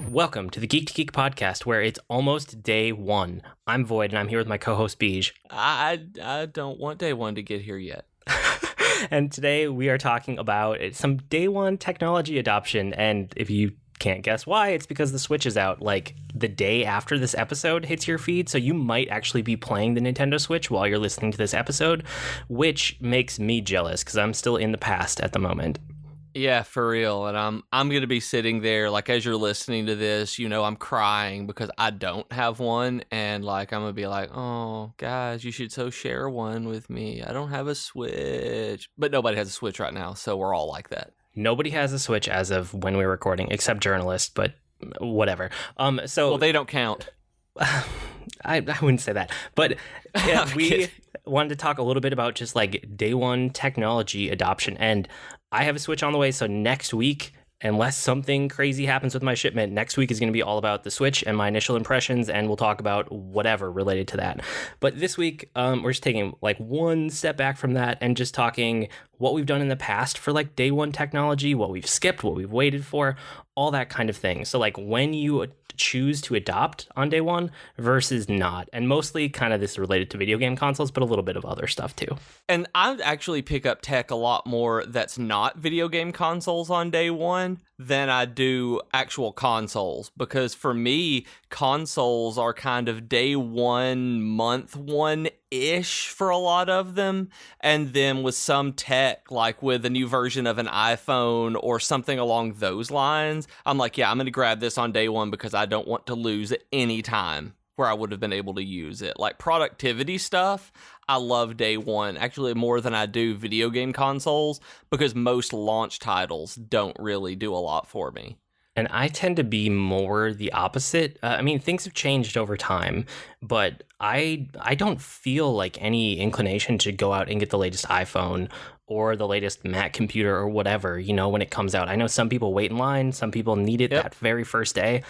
Welcome to the Geek to Geek podcast, where it's almost day one. I'm Void, and I'm here with my co-host Beej. I don't want day one to get here yet. And today we are talking about some day one technology adoption, and if you can't guess why, it's because the Switch is out like the day after this episode hits your feed, so you might actually be playing the Nintendo Switch while you're listening to this episode, which makes me jealous because I'm still in the past at the moment. Yeah, for real. And I'm going to be sitting there, like, as you're listening to this, you know, I'm crying because I don't have one. And, like, I'm going to be like, oh, guys, you should so share one with me. I don't have a Switch. But nobody has a Switch right now, so we're all like that. Nobody has a Switch as of when we're recording, except journalists, but whatever. Well, they don't count. I wouldn't say that. But yeah, we kidding. wanted to talk a little bit about just, like, day one technology adoption. And I have a Switch on the way, so next week, unless something crazy happens with my shipment, next week is going to be all about the Switch and my initial impressions, and we'll talk about whatever related to that. But this week, we're just taking like one step back from that and just talking what we've done in the past for like day one technology, what we've skipped, what we've waited for, all that kind of thing. So like when you choose to adopt on day one versus not, and mostly kind of this related to video game consoles, but a little bit of other stuff too. And I actually pick up tech a lot more that's not video game consoles on day one than I do actual consoles, because for me, consoles are kind of day one, month one-ish for a lot of them. And then with some tech, like with a new version of an iPhone or something along those lines, I'm like, yeah, I'm going to grab this on day one because I don't want to lose any time where I would have been able to use it. Like productivity stuff, I love day one, actually more than I do video game consoles, because most launch titles don't really do a lot for me. And I tend to be more the opposite. I mean, things have changed over time, but I don't feel like any inclination to go out and get the latest iPhone or the latest Mac computer or whatever, you know, when it comes out. I know some people wait in line, some people need it that very first day.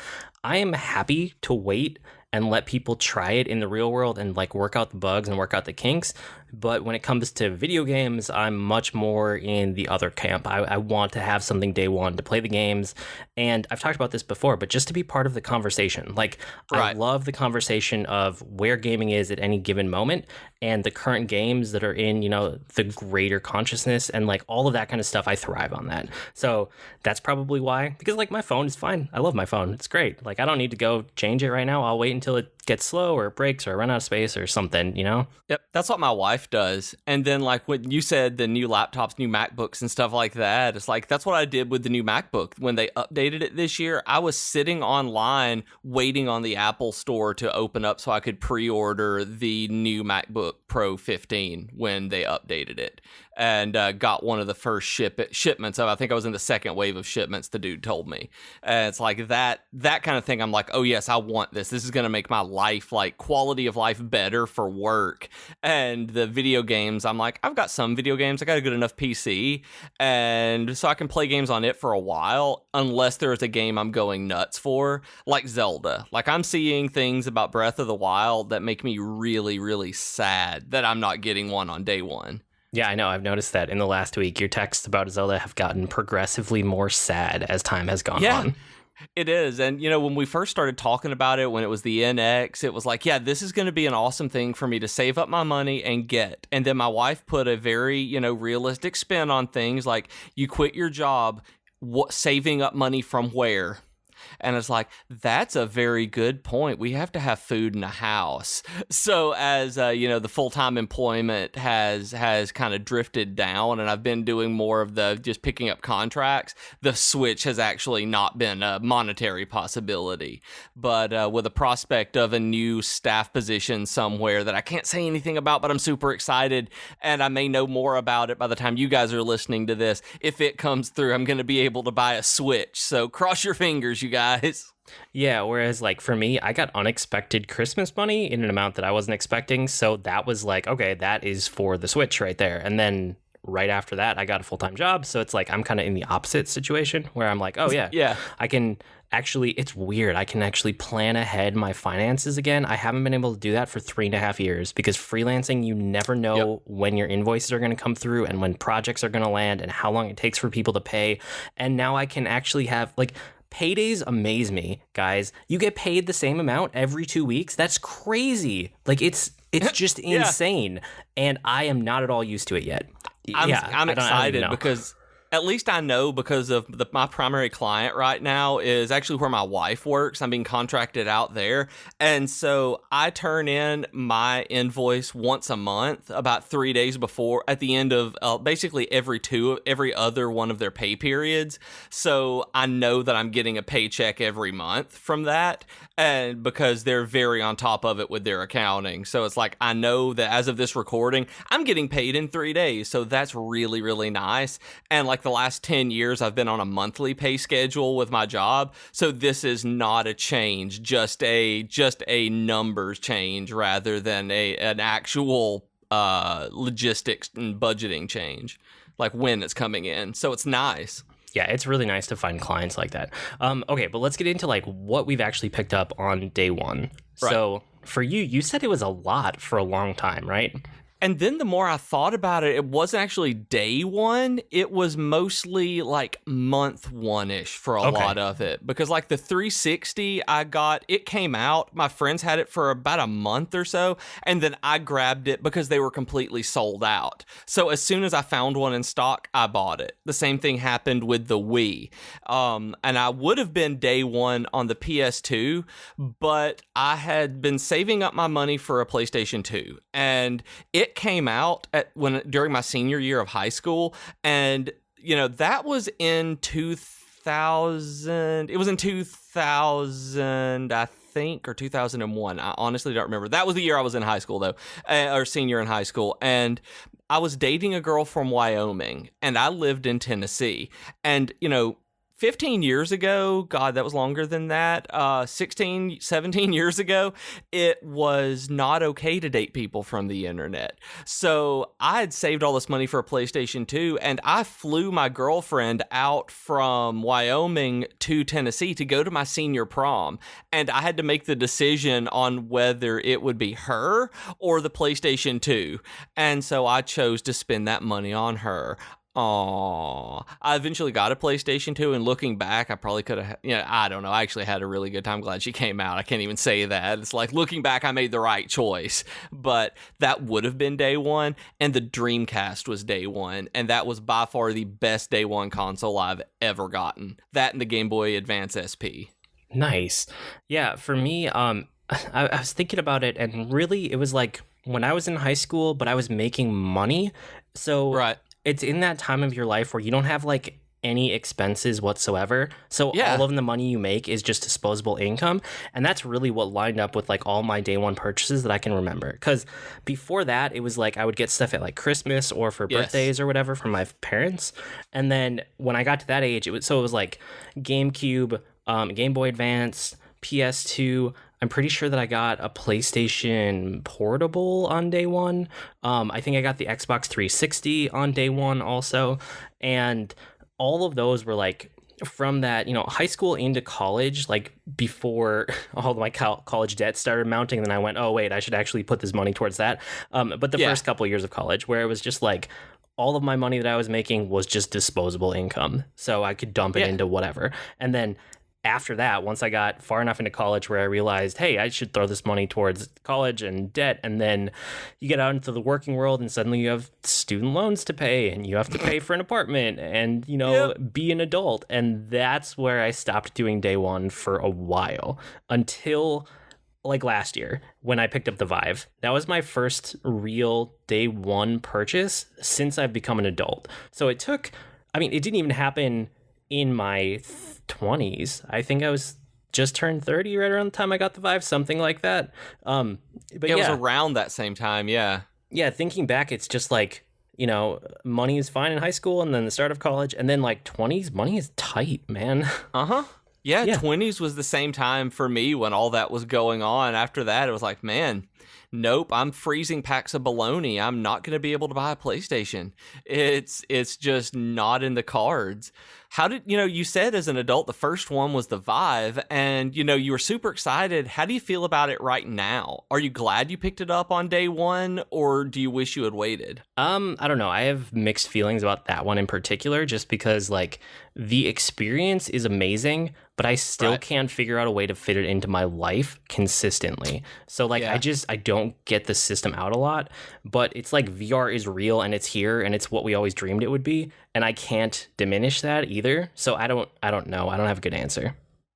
I am happy to wait and let people try it in the real world and like work out the bugs and work out the kinks. But when it comes to video games, I'm much more in the other camp. I want to have something day one to play the games. And I've talked about this before, but just to be part of the conversation. Like, right. I love the conversation of where gaming is at any given moment and the current games that are in, you know, the greater consciousness and like all of that kind of stuff. I thrive on that. So that's probably why, because like my phone is fine. I love my phone. It's great. Like I don't need to go change it right now. I'll wait until it gets slow or it breaks or I run out of space or something, you know? Yep, that's what my wife does. And then like when you said the new laptops, new MacBooks and stuff like that, it's like that's what I did with the new MacBook. When they updated it this year, I was sitting online waiting on the Apple store to open up so I could pre-order the new MacBook Pro 15 when they updated it. And got one of the first shipments of, I think I was in the second wave of shipments, the dude told me. And it's like that kind of thing. I'm like, oh yes, I want this. This is going to make my life, like quality of life, better for work. And the video games, I'm like, I've got some video games. I got a good enough PC. And so I can play games on it for a while, unless there's a game I'm going nuts for, like Zelda. Like I'm seeing things about Breath of the Wild that make me really, really sad that I'm not getting one on day one. Yeah, I know. I've noticed that in the last week, your texts about Zelda have gotten progressively more sad as time has gone on. It is. And, you know, when we first started talking about it, when it was the NX, it was like, yeah, this is going to be an awesome thing for me to save up my money and get. And then my wife put a very, you know, realistic spin on things like you quit your job, saving up money from where? And it's like, that's a very good point. We have to have food in the house. So as, you know, the full-time employment has kind of drifted down and I've been doing more of the just picking up contracts, the Switch has actually not been a monetary possibility. But with a prospect of a new staff position somewhere that I can't say anything about, but I'm super excited and I may know more about it by the time you guys are listening to this. If it comes through, I'm going to be able to buy a Switch. So cross your fingers, you guys. Yeah, whereas like for me, I got unexpected Christmas money in an amount that I wasn't expecting. So that was like, okay, that is for the Switch right there. And then right after that, I got a full-time job. So it's like I'm kind of in the opposite situation where I'm like, oh yeah, I can actually, it's weird. I can actually plan ahead my finances again. I haven't been able to do that for 3.5 years because freelancing, you never know when your invoices are going to come through and when projects are going to land and how long it takes for people to pay. And now I can actually have like paydays amaze me, guys. You get paid the same amount every 2 weeks. That's crazy. Like it's just insane, and I am not at all used to it yet. I'm excited because at least I know, because of my primary client right now is actually where my wife works. I'm being contracted out there. And so I turn in my invoice once a month, about 3 days before, at the end of basically every other one of their pay periods. So I know that I'm getting a paycheck every month from that. And because they're very on top of it with their accounting. So it's like, I know that as of this recording, I'm getting paid in 3 days. So that's really, really nice. And like the last 10 years, I've been on a monthly pay schedule with my job. So this is not a change, just a numbers change rather than an actual logistics and budgeting change, like when it's coming in. So it's nice. Yeah, it's really nice to find clients like that. Okay, but let's get into like what we've actually picked up on day one. Right. So for you said it was a lot for a long time, right? And then the more I thought about it, it wasn't actually day one. It was mostly like month one-ish for a lot of it. Because like the 360 I got, it came out. My friends had it for about a month or so. And then I grabbed it because they were completely sold out. So as soon as I found one in stock, I bought it. The same thing happened with the Wii. And I would have been day one on the PS2, but I had been saving up my money for a PlayStation 2. And it came out during my senior year of high school, and that was in 2000. It was in 2000, I think, or 2001. I honestly don't remember. That was the year I was in high school, though, or senior in high school, and I was dating a girl from Wyoming, and I lived in Tennessee, and 15 years ago, God, that was longer than that, 16, 17 years ago, it was not okay to date people from the internet. So I had saved all this money for a PlayStation 2, and I flew my girlfriend out from Wyoming to Tennessee to go to my senior prom. And I had to make the decision on whether it would be her or the PlayStation 2. And so I chose to spend that money on her. I eventually got a PlayStation 2, and looking back, I probably could have, I don't know. I actually had a really good time. Glad she came out. I can't even say that. It's like, looking back, I made the right choice, but that would have been day one, and the Dreamcast was day one, and that was by far the best day one console I've ever gotten. That and the Game Boy Advance SP. Nice. Yeah, for me, I was thinking about it, and really, it was like when I was in high school, but I was making money. So right. It's in that time of your life where you don't have like any expenses whatsoever. So all of the money you make is just disposable income. And that's really what lined up with like all my day one purchases that I can remember. Because before that, it was like I would get stuff at like Christmas or for birthdays or whatever from my parents. And then when I got to that age, it was like GameCube, Game Boy Advance, PS2. I'm pretty sure that I got a PlayStation Portable on day one. I think I got the Xbox 360 on day one also. And all of those were like from that, high school into college, like before all my college debt started mounting. And then I went, oh, wait, I should actually put this money towards that. But the first couple of years of college, where it was just like all of my money that I was making was just disposable income. So I could dump it into whatever. And then after that, once I got far enough into college where I realized, hey, I should throw this money towards college and debt, and then you get out into the working world and suddenly you have student loans to pay and you have to pay for an apartment and, be an adult. And that's where I stopped doing day one for a while until like last year when I picked up the Vive. That was my first real day one purchase since I've become an adult. So it didn't even happen in my 20s. I think I was just turned 30 right around the time I got the Vive, something like that. But it was around that same time, yeah. Yeah, thinking back, it's just like, money is fine in high school and then the start of college, and then like 20s, money is tight, man. Yeah, 20s was the same time for me when all that was going on. After that, it was like, man, nope, I'm freezing packs of bologna. I'm not going to be able to buy a PlayStation. It's just not in the cards. How did, you said as an adult, the first one was the Vive, and, you were super excited. How do you feel about it right now? Are you glad you picked it up on day one, or do you wish you had waited? I don't know. I have mixed feelings about that one in particular, just because like the experience is amazing, but I still can't figure out a way to fit it into my life consistently. So like I don't get the system out a lot, but it's like VR is real and it's here and it's what we always dreamed it would be, and I can't diminish that either. So I don't know. I don't have a good answer.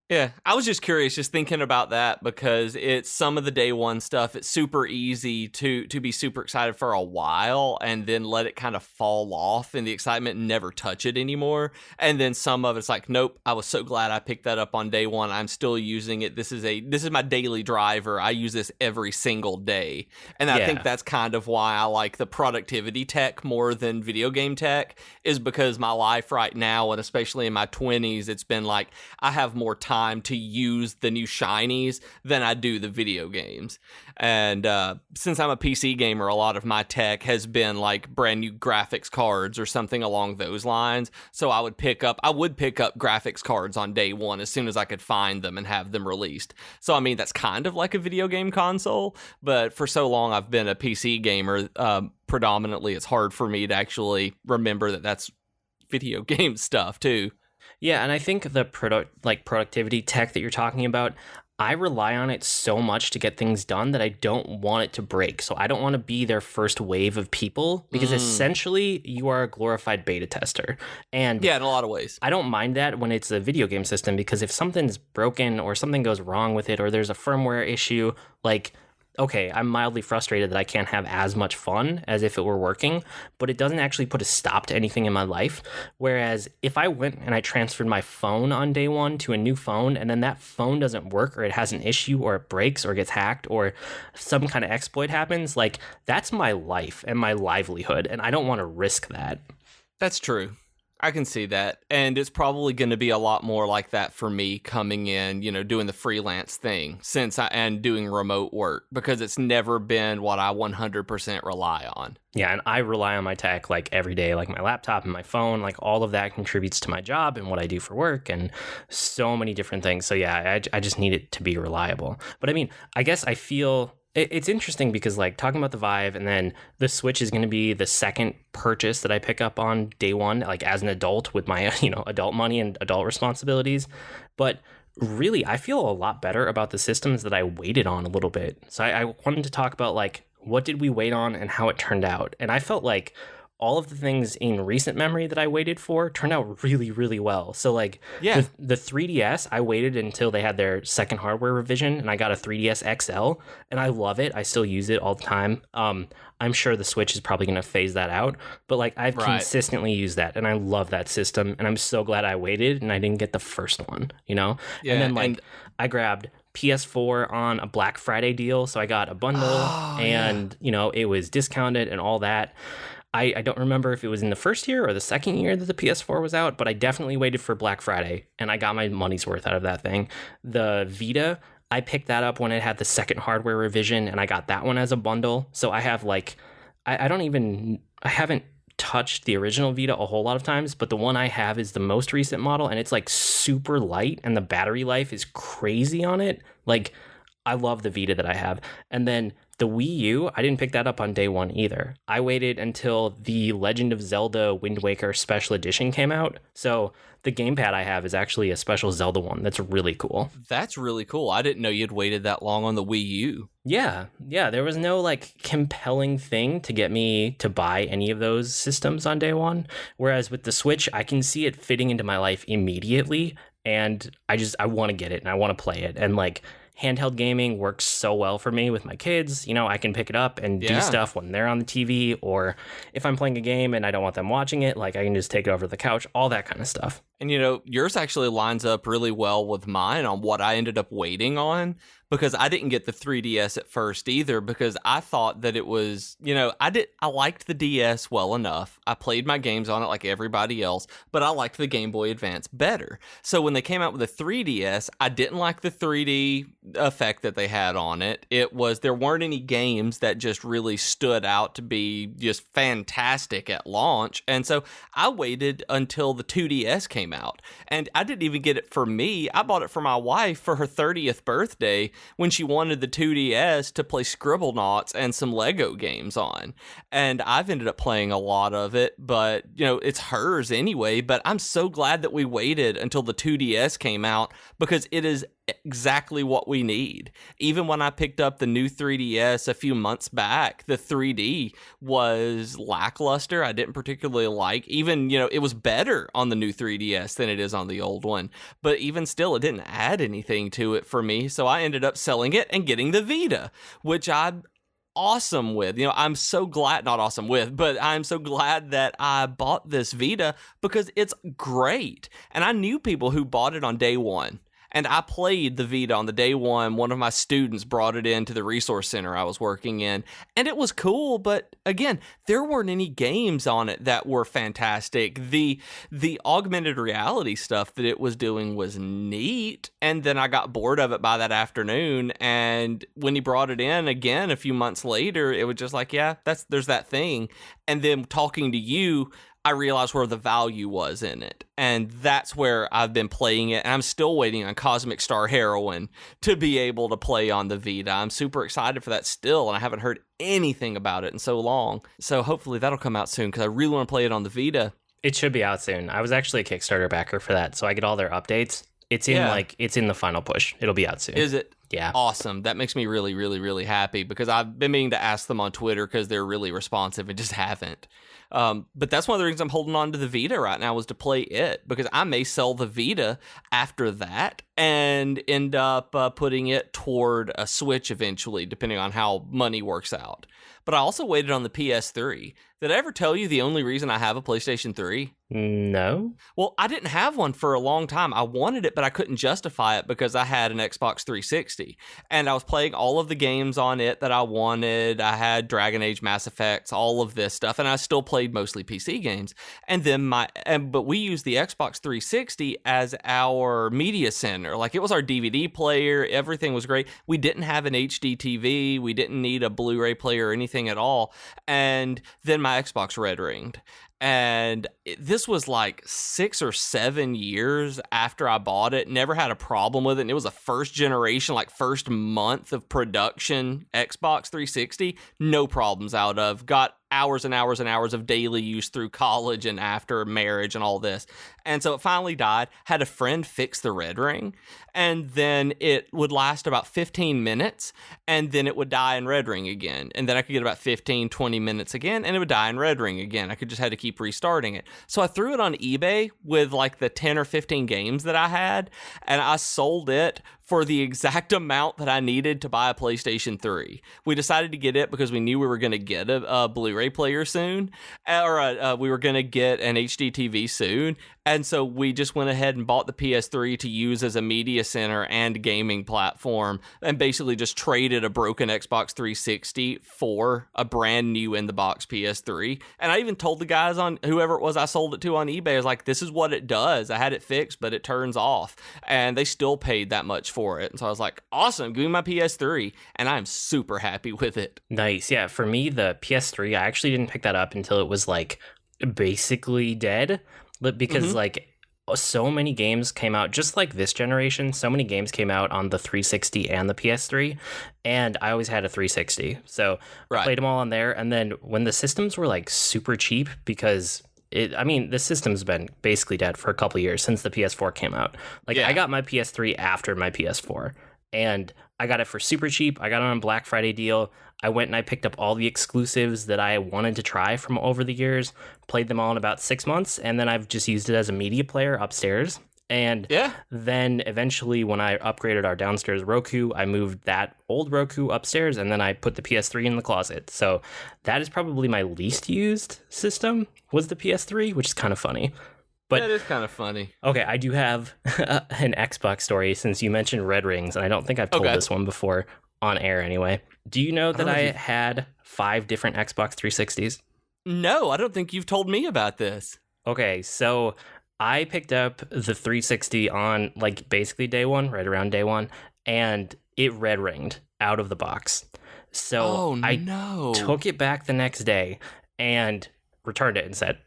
Yeah, I was just curious, just thinking about that, because it's some of the day one stuff. It's super easy to be super excited for a while and then let it kind of fall off in the excitement and never touch it anymore. And then some of it's like, nope, I was so glad I picked that up on day one. I'm still using it. This is my daily driver. I use this every single day. And I think that's kind of why I like the productivity tech more than video game tech, is because my life right now, and especially in my 20s, it's been like I have more time to use the new shinies than I do the video games. And since I'm a PC gamer, a lot of my tech has been like brand new graphics cards or something along those lines. So I would pick up graphics cards on day one as soon as I could find them and have them released. So I mean, that's kind of like a video game console, but for so long I've been a PC gamer, predominantly it's hard for me to actually remember that that's video game stuff too. Yeah, and I think the productivity tech that you're talking about, I rely on it so much to get things done that I don't want it to break. So I don't want to be their first wave of people, because essentially you are a glorified beta tester. And yeah, in a lot of ways. I don't mind that when it's a video game system, because if something's broken or something goes wrong with it or there's a firmware issue, like, okay, I'm mildly frustrated that I can't have as much fun as if it were working, but it doesn't actually put a stop to anything in my life. Whereas if I went and I transferred my phone on day one to a new phone, and then that phone doesn't work, or it has an issue, or it breaks, or gets hacked, or some kind of exploit happens, like, that's my life and my livelihood, and I don't want to risk that. That's true. I can see that. And it's probably going to be a lot more like that for me coming in, doing the freelance thing and doing remote work, because it's never been what I 100% rely on. Yeah, and I rely on my tech like every day, like my laptop and my phone, like all of that contributes to my job and what I do for work and so many different things. So yeah, I just need it to be reliable. But I mean, I guess I feel... It's interesting because, like, talking about the Vive, and then the Switch is going to be the second purchase that I pick up on day one, like, as an adult with my, adult money and adult responsibilities. But really, I feel a lot better about the systems that I waited on a little bit. So I wanted to talk about, like, what did we wait on and how it turned out. And I felt like all of the things in recent memory that I waited for turned out really, really well. So like the 3DS, I waited until they had their second hardware revision, and I got a 3DS XL, and I love it. I still use it all the time. I'm sure the Switch is probably going to phase that out, but like I've consistently used that, and I love that system, and I'm so glad I waited and I didn't get the first one, Yeah, and then I grabbed PS4 on a Black Friday deal, so I got a bundle, it was discounted and all that. I don't remember if it was in the first year or the second year that the PS4 was out, but I definitely waited for Black Friday, and I got my money's worth out of that thing. The Vita, I picked that up when it had the second hardware revision, and I got that one as a bundle. So I have like, I haven't touched the original Vita a whole lot of times, but the one I have is the most recent model, and it's like super light, and the battery life is crazy on it. Like, I love the Vita that I have. And then the Wii U, I didn't pick that up on day one either. I waited until the Legend of Zelda Wind Waker Special Edition came out. So the gamepad I have is actually a special Zelda one. That's really cool. That's really cool. I didn't know you'd waited that long on the Wii U. Yeah. There was no like compelling thing to get me to buy any of those systems on day one. Whereas with the Switch, I can see it fitting into my life immediately. And I want to get it and I want to play it. And like, handheld gaming works so well for me with my kids. I can pick it up and do stuff when they're on the TV, or if I'm playing a game and I don't want them watching it, like I can just take it over to the couch, all that kind of stuff. And yours actually lines up really well with mine on what I ended up waiting on, because I didn't get the 3DS at first either, because I thought that it was, I liked the DS well enough. I played my games on it like everybody else, but I liked the Game Boy Advance better. So when they came out with the 3DS, I didn't like the 3D effect that they had on it. There weren't any games that just really stood out to be just fantastic at launch. And so I waited until the 2DS came out, and I didn't even get it for me. I bought it for my wife for her 30th birthday when she wanted the 2DS to play Scribblenauts and some Lego games on. And I've ended up playing a lot of it, but it's hers anyway. But I'm so glad that we waited until the 2DS came out, because it is exactly what we need. Even when I picked up the new 3DS a few months back, the 3D was lackluster. I didn't particularly like. Even, it was better on the new 3DS than it is on the old one. But even still, it didn't add anything to it for me. So I ended up selling it and getting the Vita, which I'm awesome with. I'm so glad, not awesome with, but I'm so glad that I bought this Vita, because it's great. And I knew people who bought it on day one. And I played the Vita on the day one. One of my students brought it into the resource center I was working in, and it was cool. But again, there weren't any games on it that were fantastic. The augmented reality stuff that it was doing was neat, and then I got bored of it by that afternoon. And when he brought it in again a few months later, it was just like, yeah, there's that thing. And then talking to you, I realized where the value was in it. And that's where I've been playing it. And I'm still waiting on Cosmic Star Heroine to be able to play on the Vita. I'm super excited for that still, and I haven't heard anything about it in so long. So hopefully that'll come out soon, because I really want to play it on the Vita. It should be out soon. I was actually a Kickstarter backer for that, so I get all their updates. It's in the final push. It'll be out soon. Is it? Yeah. Awesome. That makes me really, really, really happy, because I've been meaning to ask them on Twitter, because they're really responsive and just haven't. But that's one of the reasons I'm holding on to the Vita right now, is to play it, because I may sell the Vita after that and end up putting it toward a Switch eventually, depending on how money works out. But I also waited on the PS3. Did I ever tell you the only reason I have a PlayStation 3? No. Well, I didn't have one for a long time. I wanted it, but I couldn't justify it because I had an Xbox 360. And I was playing all of the games on it that I wanted. I had Dragon Age, Mass Effects, all of this stuff. And I still played mostly PC games. And then but we used the Xbox 360 as our media center. Like, it was our DVD player. Everything was great. We didn't have an HD TV. We didn't need a Blu-ray player or anything at all. And then my Xbox red ringed. And this was like 6 or 7 years after I bought it. Never had a problem with it. And it was a first generation, like first month of production Xbox 360. No problems out of. Got hours and hours and hours of daily use through college and after marriage and all this. And so it finally died. Had a friend fix the red ring, and then it would last about 15 minutes, and then it would die and red ring again. And then I could get about 15, 20 minutes again, and it would die and red ring again. I could just had to keep restarting it. So I threw it on eBay with like the 10 or 15 games that I had, and I sold it for the exact amount that I needed to buy a PlayStation 3. We decided to get it because we knew we were going to get a Blu-ray player soon, or we were going to get an HD TV soon. And so we just went ahead and bought the PS3 to use as a media center and gaming platform, and basically just traded a broken Xbox 360 for a brand new in-the-box PS3. And I even told the guys on, whoever it was I sold it to on eBay, I was like, this is what it does. I had it fixed, but it turns off. And they still paid that much for it. And so I was like, awesome, give me my PS3. And I'm super happy with it. Nice. Yeah, for me, the PS3, I actually didn't pick that up until it was like basically dead, because like so many games came out, just like this generation, so many games came out on the 360 and the PS3, and I always had a 360. So I played them all on there. And then when the systems were like super cheap, because the system's been basically dead for a couple of years since the PS4 came out. Like, I got my PS3 after my PS4, and I got it for super cheap. I got it on a Black Friday deal. I went and I picked up all the exclusives that I wanted to try from over the years, played them all in about 6 months, and then I've just used it as a media player upstairs. And then eventually, when I upgraded our downstairs Roku, I moved that old Roku upstairs, and then I put the PS3 in the closet. So that is probably my least used system, was the PS3, which is kind of funny. But that is kind of funny. okay, I do have an Xbox story since you mentioned Red Rings, and I don't think I've told this one before on air anyway. Do you know that I had 5 different Xbox 360s? No, I don't think you've told me about this. Okay, so I picked up the 360 on like basically day one, right around day one, and it red ringed out of the box. So I took it back the next day and returned it and said,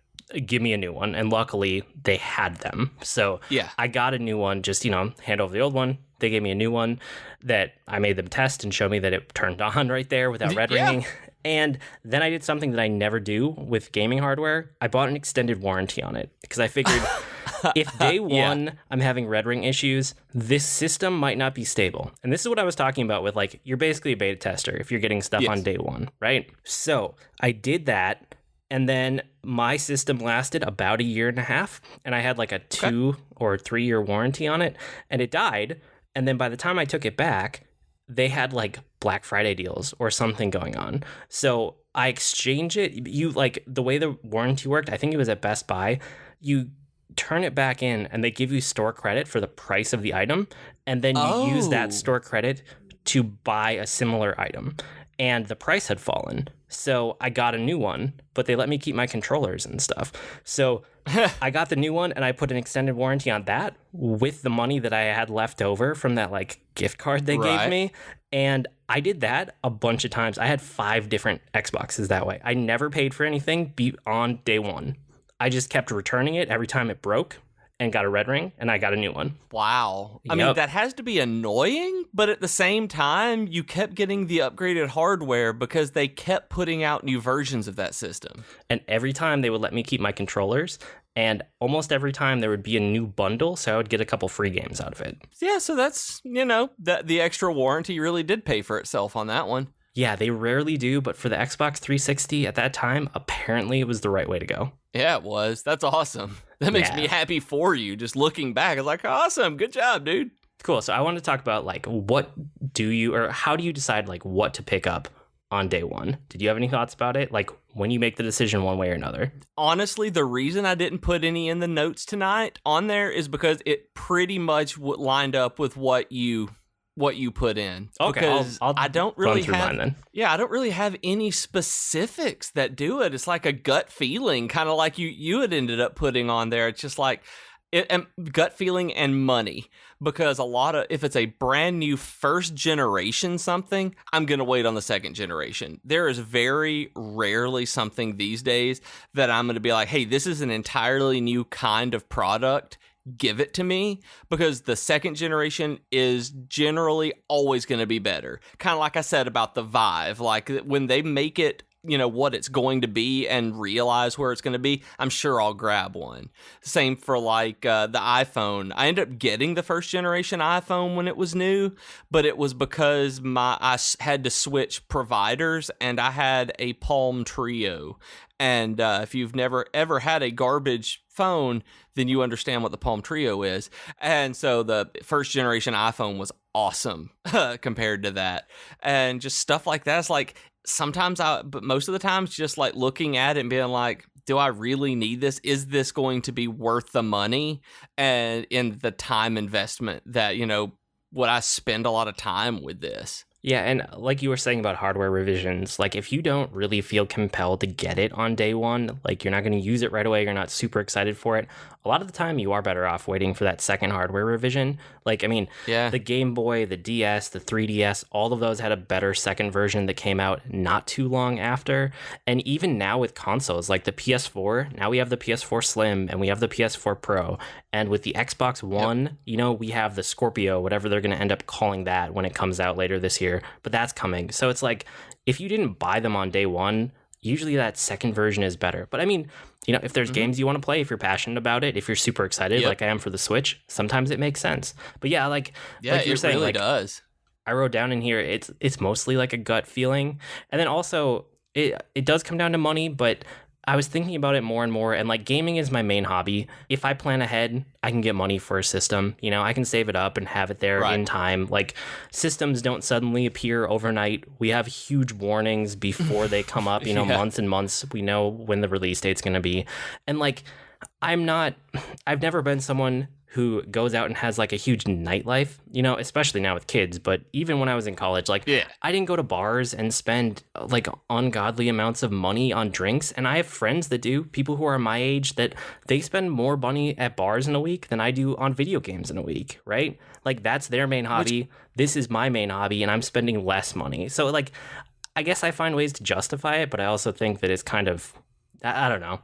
give me a new one. And luckily they had them. So I got a new one, just, hand over the old one. They gave me a new one that I made them test and show me that it turned on right there without red ringing. And then I did something that I never do with gaming hardware. I bought an extended warranty on it because I figured if day one I'm having red ring issues, this system might not be stable. And this is what I was talking about with like, you're basically a beta tester if you're getting stuff on day one, right? So I did that. And then my system lasted about 1.5 years, and I had like a 2 or 3 year warranty on it, and it died. And then by the time I took it back, they had like Black Friday deals or something going on. So I exchange it. You like the way the warranty worked, I think it was at Best Buy. You turn it back in and they give you store credit for the price of the item. And then you use that store credit to buy a similar item. And the price had fallen. So I got a new one, but they let me keep my controllers and stuff. So I got the new one and I put an extended warranty on that with the money that I had left over from that like gift card they gave me. And I did that a bunch of times. I had 5 different Xboxes that way. I never paid for anything on day one. I just kept returning it every time it broke and got a red ring, and I got a new one. Wow. I mean, that has to be annoying, but at the same time, you kept getting the upgraded hardware because they kept putting out new versions of that system. And every time they would let me keep my controllers, and almost every time there would be a new bundle, so I would get a couple free games out of it. Yeah, so that's, that the extra warranty really did pay for itself on that one. Yeah, they rarely do, but for the Xbox 360 at that time, apparently it was the right way to go. Yeah, it was. That's awesome. That makes me happy for you. Just looking back, it's like, awesome. Good job, dude. Cool. So I want to talk about like, how do you decide like what to pick up on day one? Did you have any thoughts about it? Like when you make the decision one way or another? Honestly, the reason I didn't put any in the notes tonight on there is because it pretty much lined up with what you put in. Okay, because I don't really have mine then. Yeah, I don't really have any specifics that do it. It's like a gut feeling, kind of like you had ended up putting on there. It's just like gut feeling and money, because if it's a brand new first generation something, I'm going to wait on the second generation. There is very rarely something these days that I'm going to be like, hey, this is an entirely new kind of product. Give it to me, because the second generation is generally always going to be better. Kind of like I said about the Vive, like when they make it, what it's going to be and realize where it's going to be, I'm sure I'll grab one. Same for like the iPhone. I ended up getting the first generation iPhone when it was new, but it was because I had to switch providers and I had a Palm Trio. And if you've never ever had a garbage phone, then you understand what the Palm Trio is. And so the first generation iPhone was awesome compared to that. And just stuff like that. It's like but most of the times just like looking at it and being like, do I really need this? Is this going to be worth the money and in the time investment that, would I spend a lot of time with this? Yeah, and like you were saying about hardware revisions, like if you don't really feel compelled to get it on day one, like you're not going to use it right away, you're not super excited for it, a lot of the time you are better off waiting for that second hardware revision. Like, I mean, the Game Boy, the DS, the 3DS, all of those had a better second version that came out not too long after. And even now with consoles, like the PS4, now we have the PS4 Slim and we have the PS4 Pro. And with the Xbox One, we have the Scorpio, whatever they're going to end up calling that when it comes out later this year. But that's coming. So it's like, if you didn't buy them on day one, usually that second version is better. But I mean, if there's games you want to play, if you're passionate about it, if you're super excited, like I am for the Switch, sometimes it makes sense. But yeah, like you're saying, really like, does. I wrote down in here, it's mostly like a gut feeling. And then also it does come down to money, but I was thinking about it more and more, and like gaming is my main hobby. If I plan ahead, I can get money for a system. I can save it up and have it there in time. Like systems don't suddenly appear overnight. We have huge warnings before they come up, months and months. We know when the release date's going to be. And like I've never been someone who goes out and has like a huge nightlife, especially now with kids. But even when I was in college, like Yeah. I didn't go to bars and spend like ungodly amounts of money on drinks. And I have friends that do, people who are my age, that they spend more money at bars in a week than I do on video games in a week, right? Like that's their main hobby. This is my main hobby, and I'm spending less money. So like, I guess I find ways to justify it, but I also think that it's kind of, I don't know.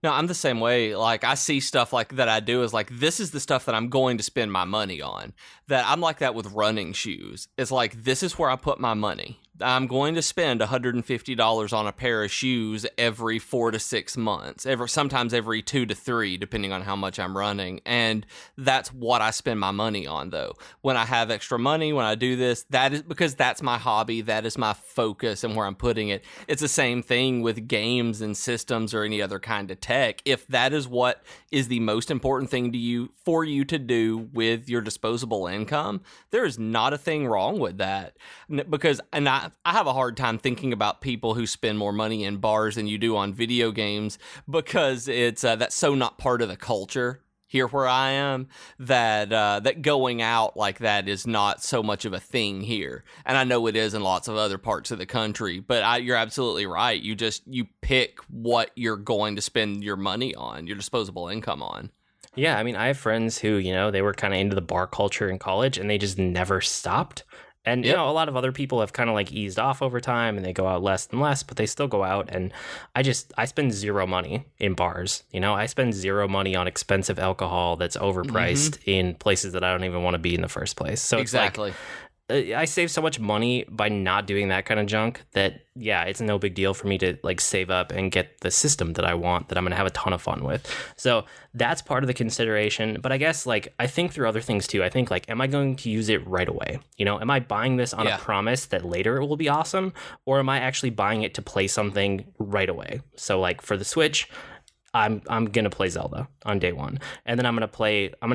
No, I'm the same way. Like, I see stuff like that I do is like, this is the stuff that I'm going to spend my money on. That I'm like that with running shoes. It's like, this is where I put my money. I'm going to spend $150 on a pair of shoes every 4 to 6 months, sometimes every 2 to 3, depending on how much I'm running. And that's what I spend my money on, though. When I have extra money, when I do this, that is because that's my hobby. That is my focus and where I'm putting it. It's the same thing with games and systems or any other kind of tech. If that is what is the most important thing to you for you to do with your disposable income, there is not a thing wrong with that. Because, and I have a hard time thinking about people who spend more money in bars than you do on video games, because it's that's so not part of the culture here where I am, that going out like that is not so much of a thing here. And I know it is in lots of other parts of the country, but you're absolutely right. You pick what you're going to spend your money on, your disposable income on. Yeah, I mean, I have friends who, they were kind of into the bar culture in college and they just never stopped. And, Yep. A lot of other people have kind of like eased off over time and they go out less and less, but they still go out. And I spend zero money in bars. I spend zero money on expensive alcohol that's overpriced in places that I don't even want to be in the first place. So Exactly. It's like, I save so much money by not doing that kind of junk that, yeah, it's no big deal for me to like save up and get the system that I want, that I'm going to have a ton of fun with. So that's part of the consideration. But I guess like I think through other things too. I think like, am I going to use it right away? Am I buying this on a promise that later it will be awesome? Or am I actually buying it to play something right away? So like for the Switch, I'm gonna play Zelda on day one, and then I'm gonna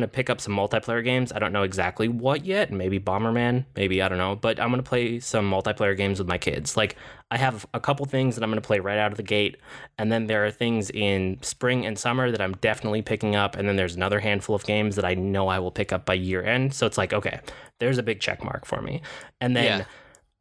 pick up some multiplayer games. I don't know exactly what yet, maybe Bomberman, maybe, I don't know, but I'm gonna play some multiplayer games with my kids. Like I have a couple things that I'm gonna play right out of the gate, and then there are things in spring and summer that I'm definitely picking up, and then there's another handful of games that I know I will pick up by year end. So it's like, okay, there's a big check mark for me, and then.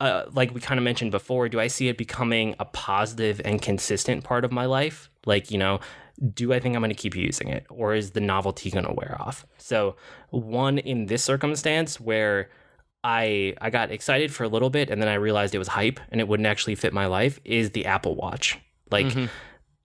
Like we kind of mentioned before, do I see it becoming a positive and consistent part of my life? Like, do I think I'm going to keep using it, or is the novelty going to wear off? So one, in this circumstance where I got excited for a little bit and then I realized it was hype and it wouldn't actually fit my life, is the Apple Watch. Like,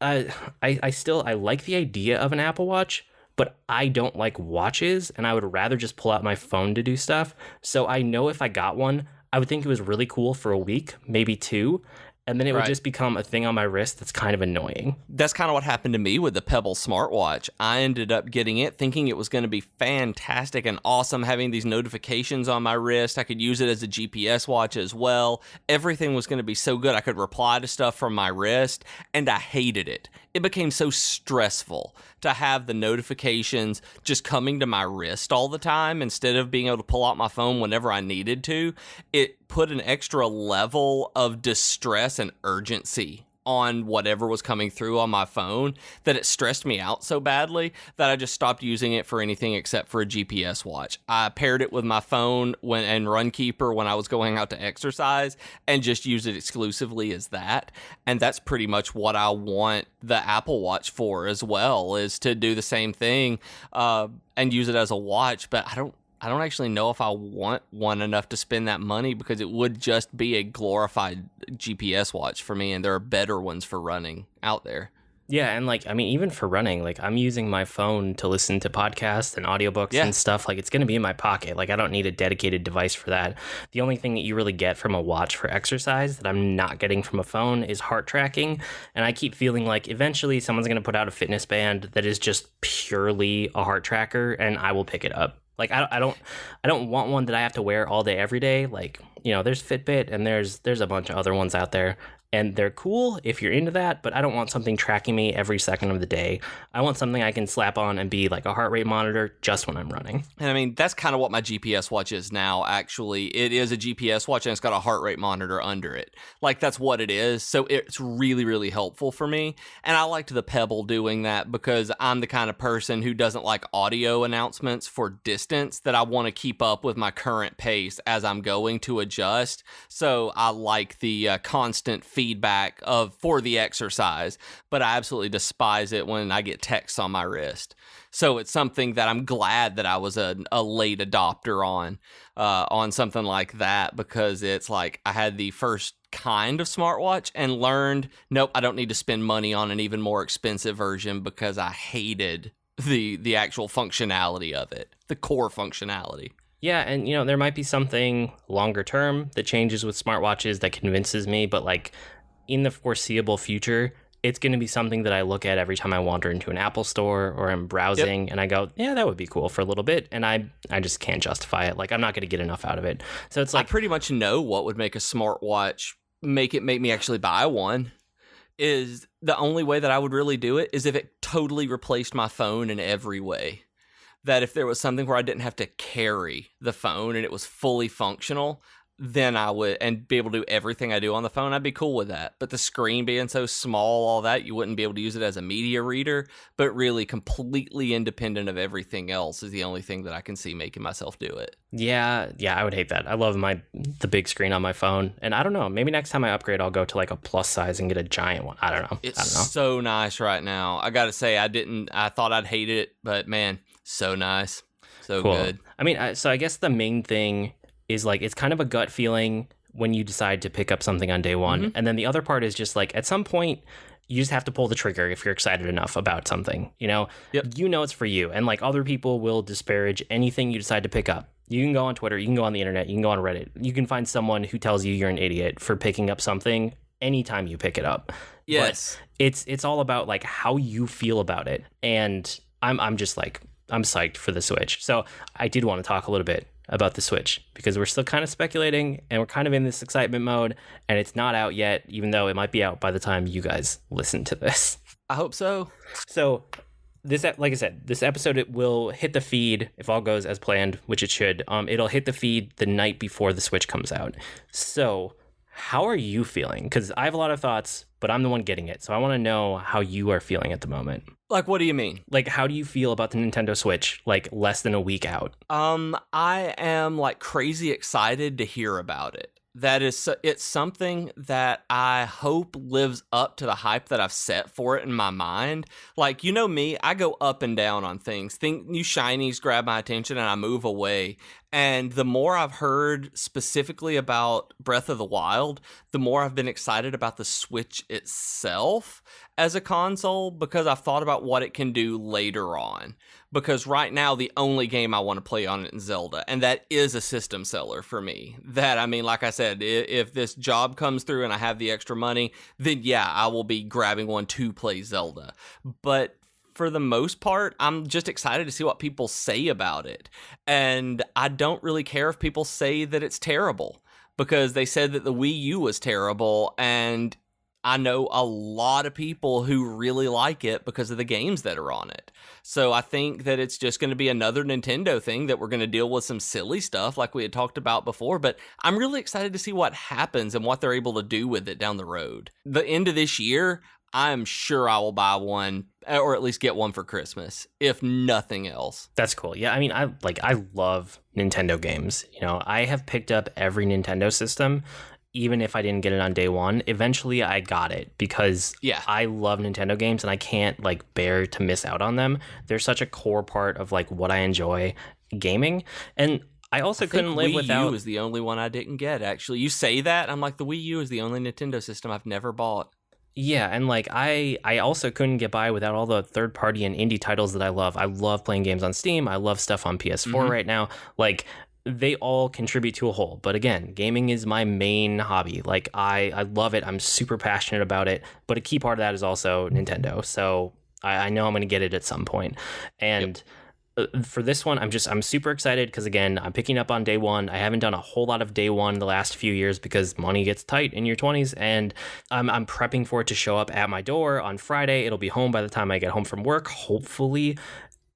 I like the idea of an Apple Watch, but I don't like watches and I would rather just pull out my phone to do stuff. So I know if I got one, I would think it was really cool for a week, maybe 2, and then it would just become a thing on my wrist that's kind of annoying. That's kind of what happened to me with the Pebble smartwatch. I ended up getting it thinking it was going to be fantastic and awesome, having these notifications on my wrist. I could use it as a GPS watch as well. Everything was going to be so good. I could reply to stuff from my wrist, and I hated it. It became so stressful to have the notifications just coming to my wrist all the time instead of being able to pull out my phone whenever I needed to. It put an extra level of distress and urgency on whatever was coming through on my phone that it stressed me out so badly that I just stopped using it for anything except for a GPS watch. I paired it with my phone and Runkeeper when I was going out to exercise and just used it exclusively as that. And that's pretty much what I want the Apple Watch for as well, is to do the same thing and use it as a watch. But I don't actually know if I want one enough to spend that money, because it would just be a glorified GPS watch for me, and there are better ones for running out there. Yeah, and like, I mean, even for running, like I'm using my phone to listen to podcasts and audiobooks and stuff. Like it's going to be in my pocket. Like I don't need a dedicated device for that. The only thing that you really get from a watch for exercise that I'm not getting from a phone is heart tracking. And I keep feeling like eventually someone's going to put out a fitness band that is just purely a heart tracker, and I will pick it up. Like I don't want one that I have to wear all day every day. Like there's Fitbit and there's a bunch of other ones out there. And they're cool if you're into that, but I don't want something tracking me every second of the day. I want something I can slap on and be like a heart rate monitor just when I'm running. And I mean, that's kind of what my GPS watch is now, actually. It is a GPS watch and it's got a heart rate monitor under it. Like, that's what it is. So it's really, really helpful for me. And I liked the Pebble doing that because I'm the kind of person who doesn't like audio announcements for distance, that I want to keep up with my current pace as I'm going to adjust. So I like the constant feedback for the exercise, but I absolutely despise it when I get texts on my wrist. So it's something that I'm glad that I was a late adopter on something like that, because it's like I had the first kind of smartwatch and learned, nope, I don't need to spend money on an even more expensive version because I hated the actual functionality of it, the core functionality. Yeah, and there might be something longer term that changes with smartwatches that convinces me, but like in the foreseeable future, it's going to be something that I look at every time I wander into an Apple store or I'm browsing, and I go, yeah, that would be cool for a little bit, and I just can't justify it. Like, I'm not going to get enough out of it. So it's like, I pretty much know what would make a smartwatch make me actually buy one. Is the only way that I would really do it is if it totally replaced my phone in every way. That if there was something where I didn't have to carry the phone and it was fully functional, then I would, and be able to do everything I do on the phone, I'd be cool with that. But the screen being so small, all that, you wouldn't be able to use it as a media reader, but really completely independent of everything else is the only thing that I can see making myself do it. Yeah, I would hate that. I love the big screen on my phone, and I don't know, maybe next time I upgrade, I'll go to like a plus size and get a giant one. I don't know. It's so nice right now. I gotta say, I thought I'd hate it, but man, so nice. So cool. Good. I mean, so I guess the main thing is like, it's kind of a gut feeling when you decide to pick up something on day one. Mm-hmm. And then the other part is just like, at some point, you just have to pull the trigger if you're excited enough about something, Yep. It's for you. And like, other people will disparage anything you decide to pick up. You can go on Twitter, you can go on the internet, you can go on Reddit. You can find someone who tells you you're an idiot for picking up something anytime you pick it up. Yes. But it's all about like how you feel about it. And I'm just like, I'm psyched for the Switch. So I did want to talk a little bit about the Switch, because we're still kind of speculating and we're kind of in this excitement mode, and it's not out yet, even though it might be out by the time you guys listen to this. I hope so. So this, like I said, this episode, it will hit the feed if all goes as planned, which it should. It'll hit the feed the night before the Switch comes out. So how are you feeling? Because I have a lot of thoughts, but I'm the one getting it. So I want to know how you are feeling at the moment. Like, what do you mean? Like, how do you feel about the Nintendo Switch, like, less than a week out? I am, like, crazy excited to hear about it. It's something that I hope lives up to the hype that I've set for it in my mind. Like, me, I go up and down on things. New shinies grab my attention and I move away. And the more I've heard specifically about Breath of the Wild, the more I've been excited about the Switch itself as a console, because I've thought about what it can do later on. Because right now, the only game I want to play on it is Zelda, and that is a system seller for me. Like I said, if this job comes through and I have the extra money, then yeah, I will be grabbing one to play Zelda. But for the most part, I'm just excited to see what people say about it. And I don't really care if people say that it's terrible, because they said that the Wii U was terrible, and I know a lot of people who really like it because of the games that are on it. So I think that it's just going to be another Nintendo thing that we're going to deal with some silly stuff like we had talked about before. But I'm really excited to see what happens and what they're able to do with it down the road. The end of this year, I'm sure I will buy one, or at least get one for Christmas, if nothing else. That's cool. Yeah, I mean, I love Nintendo games. I have picked up every Nintendo system. Even if I didn't get it on day one, eventually I got it because I love Nintendo games and I can't bear to miss out on them. They're such a core part of what I enjoy gaming. And I also couldn't live without... Wii U is the only one I didn't get, actually. You say that, I'm like, the Wii U is the only Nintendo system I've never bought. Yeah, and I also couldn't get by without all the third-party and indie titles that I love. I love playing games on Steam. I love stuff on PS4 right now. They all contribute to a whole. But again, gaming is my main hobby. I love it. I'm super passionate about it. But a key part of that is also Nintendo. So I know I'm going to get it at some point. And For this one, I'm super excited because, again, I'm picking up on day one. I haven't done a whole lot of day one the last few years because money gets tight in your 20s, and I'm prepping for it to show up at my door on Friday. It'll be home by the time I get home from work, hopefully.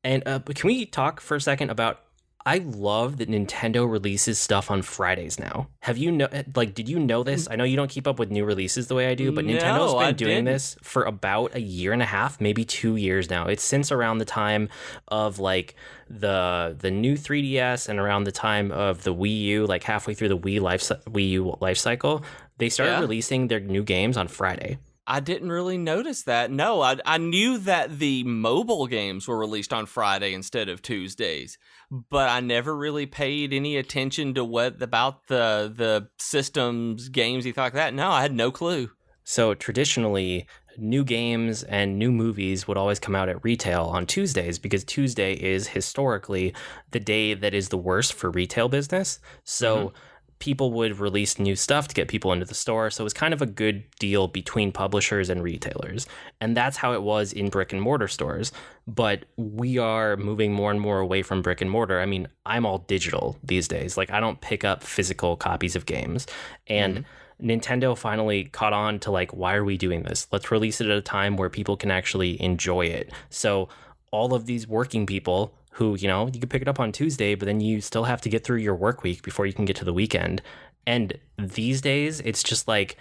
And but can we talk for a second about, I love that Nintendo releases stuff on Fridays now. Have you did you know this? I know you don't keep up with new releases the way I do, but Nintendo's been doing this for about a year and a half, maybe 2 years now. It's since around the time of like the new 3DS and around the time of the Wii U, like halfway through the Wii U life cycle, they started releasing their new games on Friday. I didn't really notice that. No, I knew that the mobile games were released on Friday instead of Tuesdays, but I never really paid any attention to what about the systems, games, anything like that. No, I had no clue. So traditionally, new games and new movies would always come out at retail on Tuesdays because Tuesday is historically the day that is the worst for retail business. So people would release new stuff to get people into the store. So it was kind of a good deal between publishers and retailers. And that's how it was in brick and mortar stores. But we are moving more and more away from brick and mortar. I mean, I'm all digital these days. Like, I don't pick up physical copies of games. And Nintendo finally caught on to, like, why are we doing this? Let's release it at a time where people can actually enjoy it. So all of these working people who, you know, you can pick it up on Tuesday, but then you still have to get through your work week before you can get to the weekend. And these days, it's just like,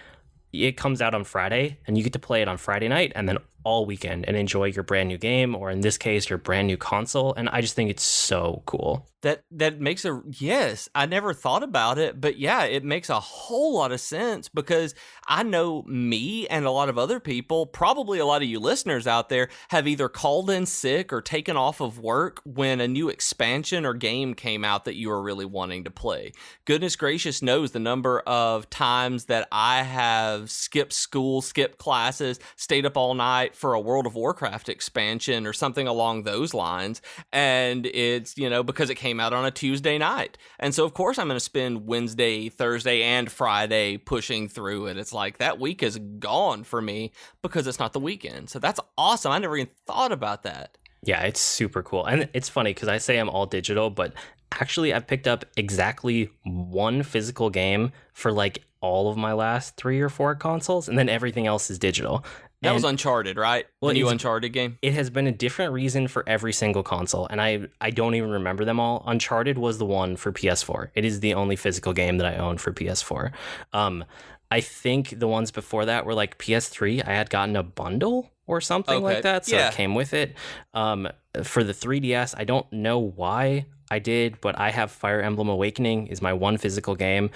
it comes out on Friday and you get to play it on Friday night and then all weekend and enjoy your brand new game, or in this case, your brand new console. And I just think it's so cool. That makes yes, I never thought about it, but yeah, it makes a whole lot of sense because I know me and a lot of other people, probably a lot of you listeners out there, have either called in sick or taken off of work when a new expansion or game came out that you were really wanting to play. Goodness gracious knows the number of times that I have skipped school, skipped classes, stayed up all night for a World of Warcraft expansion or something along those lines. And it's, you know, because it came out on a Tuesday night. And so, of course, I'm going to spend Wednesday, Thursday, and Friday pushing through it. It's like that week is gone for me because it's not the weekend. So that's awesome. I never even thought about that. Yeah, it's super cool. And it's funny because I say I'm all digital, but actually I've picked up exactly one physical game for like all of my last 3 or 4 consoles, and then everything else is digital. That was Uncharted, right? Well, the new Uncharted game? It has been a different reason for every single console, and I don't even remember them all. Uncharted was the one for PS4. It is the only physical game that I own for PS4. I think the ones before that were like PS3. I had gotten a bundle or something like that, so it came with it. For the 3DS, I don't know why I did, but I have Fire Emblem Awakening is my one physical game.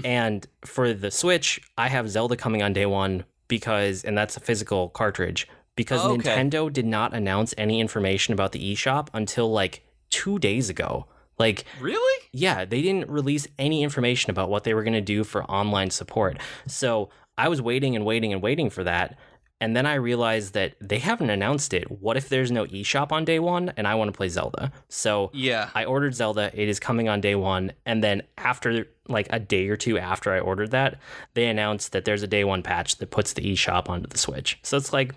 And for the Switch, I have Zelda coming on day one, and that's a physical cartridge, because Nintendo did not announce any information about the eShop until like 2 days ago. Like, really? Yeah, they didn't release any information about what they were going to do for online support. So I was waiting and waiting and waiting for that. And then I realized that they haven't announced it. What if there's no eShop on day one and I want to play Zelda? So I ordered Zelda. It is coming on day one. And then after like a day or two after I ordered that, they announced that there's a day one patch that puts the eShop onto the Switch. So it's like,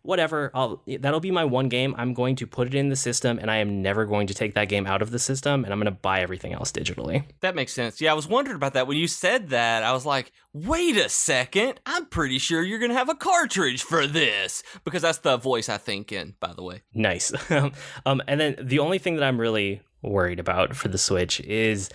whatever. That'll be my one game. I'm going to put it in the system, and I am never going to take that game out of the system, and I'm going to buy everything else digitally. That makes sense. Yeah, I was wondering about that. When you said that, I was like, wait a second. I'm pretty sure you're going to have a cartridge for this, because that's the voice I think in, by the way. Nice. And then the only thing that I'm really worried about for the Switch is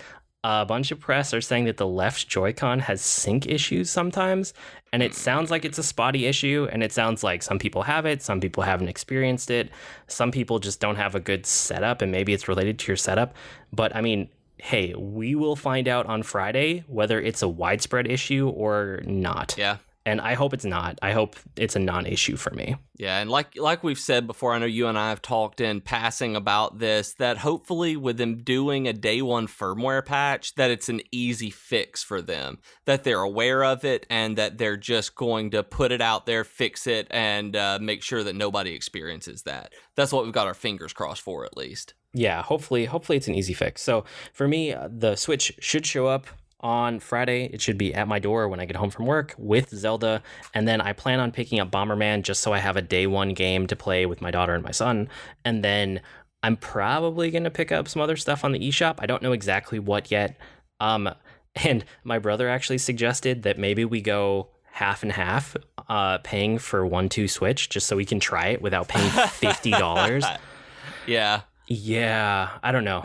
a bunch of press are saying that the left Joy-Con has sync issues sometimes, and it sounds like it's a spotty issue, and it sounds like some people have it, some people haven't experienced it, some people just don't have a good setup, and maybe it's related to your setup. But I mean, hey, we will find out on Friday whether it's a widespread issue or not. Yeah. And I hope it's not. I hope it's a non-issue for me. Yeah, and like we've said before, I know you and I have talked in passing about this, that hopefully with them doing a day one firmware patch, that it's an easy fix for them, that they're aware of it, and that they're just going to put it out there, fix it, and make sure that nobody experiences that. That's what we've got our fingers crossed for, at least. Yeah, hopefully it's an easy fix. So for me, the Switch should show up on Friday. It should be at my door when I get home from work with Zelda, and then I plan on picking up Bomberman just so I have a day one game to play with my daughter and my son. And then I'm probably going to pick up some other stuff on the eShop. I don't know exactly what yet. And my brother actually suggested that maybe we go half and half, paying for 1-2 Switch just so we can try it without paying $50. Yeah. Yeah, I don't know.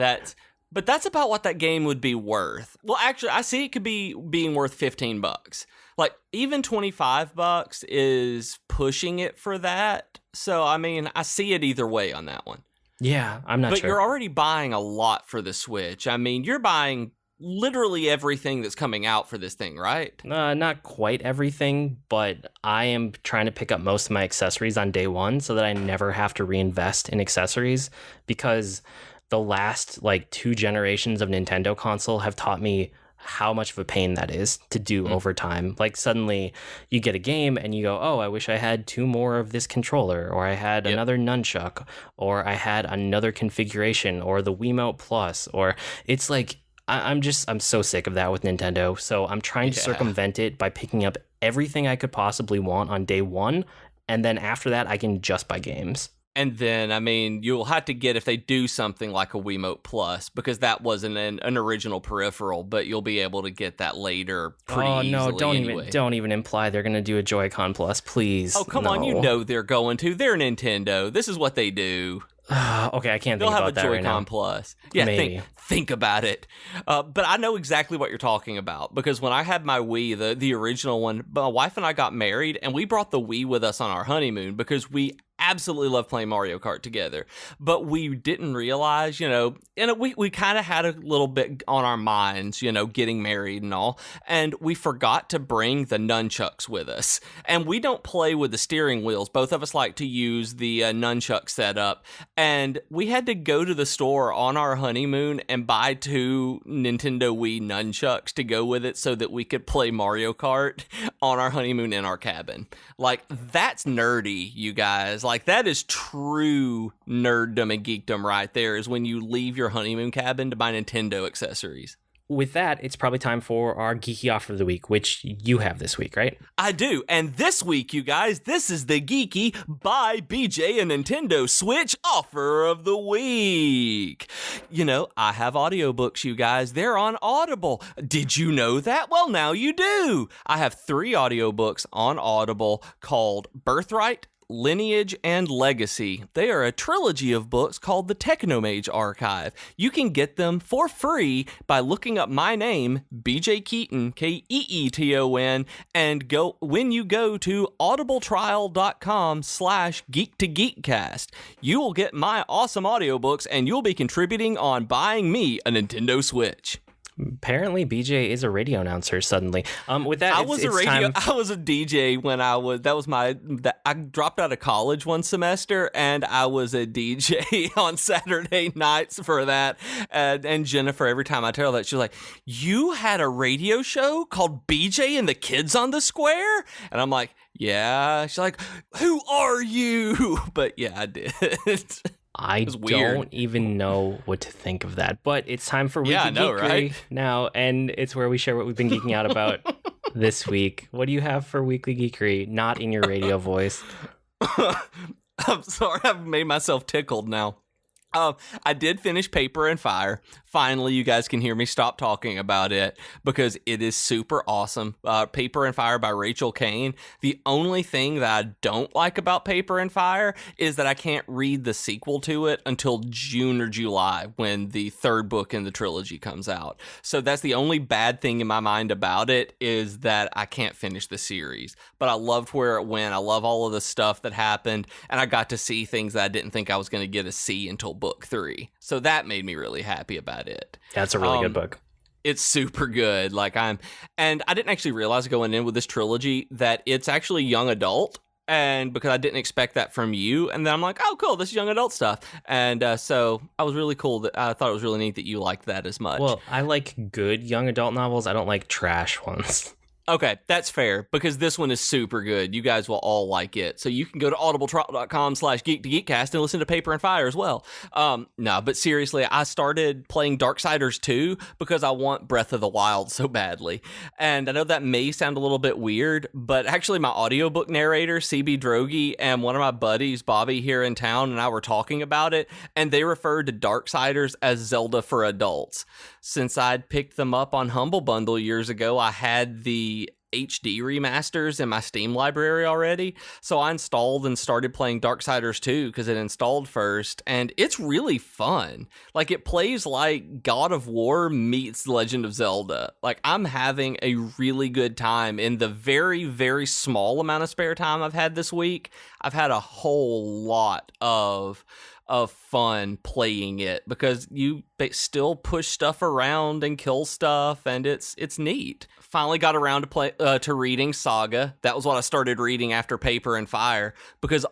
But that's about what that game would be worth. Well, actually, I see it could be being worth $15. Like, even $25 is pushing it for that. So, I mean, I see it either way on that one. Yeah, I'm not sure. But you're already buying a lot for the Switch. I mean, you're buying literally everything that's coming out for this thing, right? Not quite everything, but I am trying to pick up most of my accessories on day one so that I never have to reinvest in accessories, because the last 2 generations of Nintendo console have taught me how much of a pain that is to do over time. Like, suddenly you get a game and you go, oh, I wish I had 2 more of this controller, or I had another nunchuck, or I had another configuration, or the Wiimote Plus, or it's like, I'm so sick of that with Nintendo. So I'm trying to circumvent it by picking up everything I could possibly want on day one. And then after that, I can just buy games. And then, I mean, you'll have to get if they do something like a Wiimote Plus, because that wasn't an original peripheral, but you'll be able to get that later pretty easily. Oh, no, anyway. don't even imply they're going to do a Joy-Con Plus, please. Oh, come on, you know they're going to. They're Nintendo. This is what they do. Okay, I can't think about that right now. They'll have a Joy-Con Plus. Yeah, maybe. Think about it. But I know exactly what you're talking about, because when I had my Wii, the original one, my wife and I got married, and we brought the Wii with us on our honeymoon because we absolutely love playing Mario Kart together. But we didn't realize, and we kind of had a little bit on our minds, getting married and all, and we forgot to bring the nunchucks with us. And we don't play with the steering wheels. Both of us like to use the nunchuck setup. And we had to go to the store on our honeymoon and buy 2 Nintendo Wii nunchucks to go with it so that we could play Mario Kart on our honeymoon in our cabin. Like, that's nerdy, you guys. Like, that is true nerddom and geekdom right there, is when you leave your honeymoon cabin to buy Nintendo accessories. With that, it's probably time for our geeky offer of the week, which you have this week, right? I do. And this week, you guys, this is the Geeky by BJ and Nintendo Switch offer of the week. I have audiobooks, you guys. They're on Audible. Did you know that? Well, now you do. I have 3 audiobooks on Audible called Birthright, Lineage, and Legacy. They are a trilogy of books called the Technomage Archive. You can get them for free by looking up my name, BJ Keeton, Keeton, and when you go to audibletrial.com/geek2geekcast. You will get my awesome audiobooks, and you'll be contributing on buying me a Nintendo Switch. Apparently, BJ is a radio announcer suddenly. With that, I was a DJ when I dropped out of college one semester, and I was a DJ on Saturday nights for that. And Jennifer, every time I tell her that, she's like, "You had a radio show called BJ and the Kids on the Square?" And I'm like, "Yeah." She's like, "Who are you?" But yeah, I did. I don't even know what to think of that, but it's time for Weekly Geekery right? now, and it's where we share what we've been geeking out about this week. What do you have for Weekly Geekery? Not in your radio voice. I'm sorry, I've made myself tickled now. I did finish Paper and Fire. Finally, you guys can hear me stop talking about it because it is super awesome. Paper and Fire by Rachel Kane. The only thing that I don't like about Paper and Fire is that I can't read the sequel to it until June or July when the 3rd book in the trilogy comes out. So that's the only bad thing in my mind about it, is that I can't finish the series. But I loved where it went. I love all of the stuff that happened, and I got to see things that I didn't think I was going to get to see until book 3. So that made me really happy about it. That's a really good book. It's super good. And I didn't actually realize going in with this trilogy that it's actually young adult. And because I didn't expect that from you, and then I'm like, oh, cool, this is young adult stuff. And so I was really cool. I thought it was really neat that you liked that as much. Well, I like good young adult novels. I don't like trash ones. Okay, that's fair, because this one is super good. You guys will all like it. So you can go to audibletrial.com/geek2geekcast and listen to Paper and Fire as well. No, but seriously, I started playing Darksiders 2 because I want Breath of the Wild so badly. And I know that may sound a little bit weird, but actually my audiobook narrator, CB Drogi, and one of my buddies, Bobby, here in town, and I were talking about it, and they referred to Darksiders as Zelda for adults. Since I'd picked them up on Humble Bundle years ago, I had the HD remasters in my Steam library already, so I installed and started playing Darksiders 2 because it installed first, and it's really fun. Like, it plays like God of War meets Legend of Zelda. Like, I'm having a really good time in the very, very small amount of spare time I've had this week. I've had a whole lot of fun playing it because you still push stuff around and kill stuff, and it's neat. Finally got around to reading Saga. That was what I started reading after Paper and Fire, because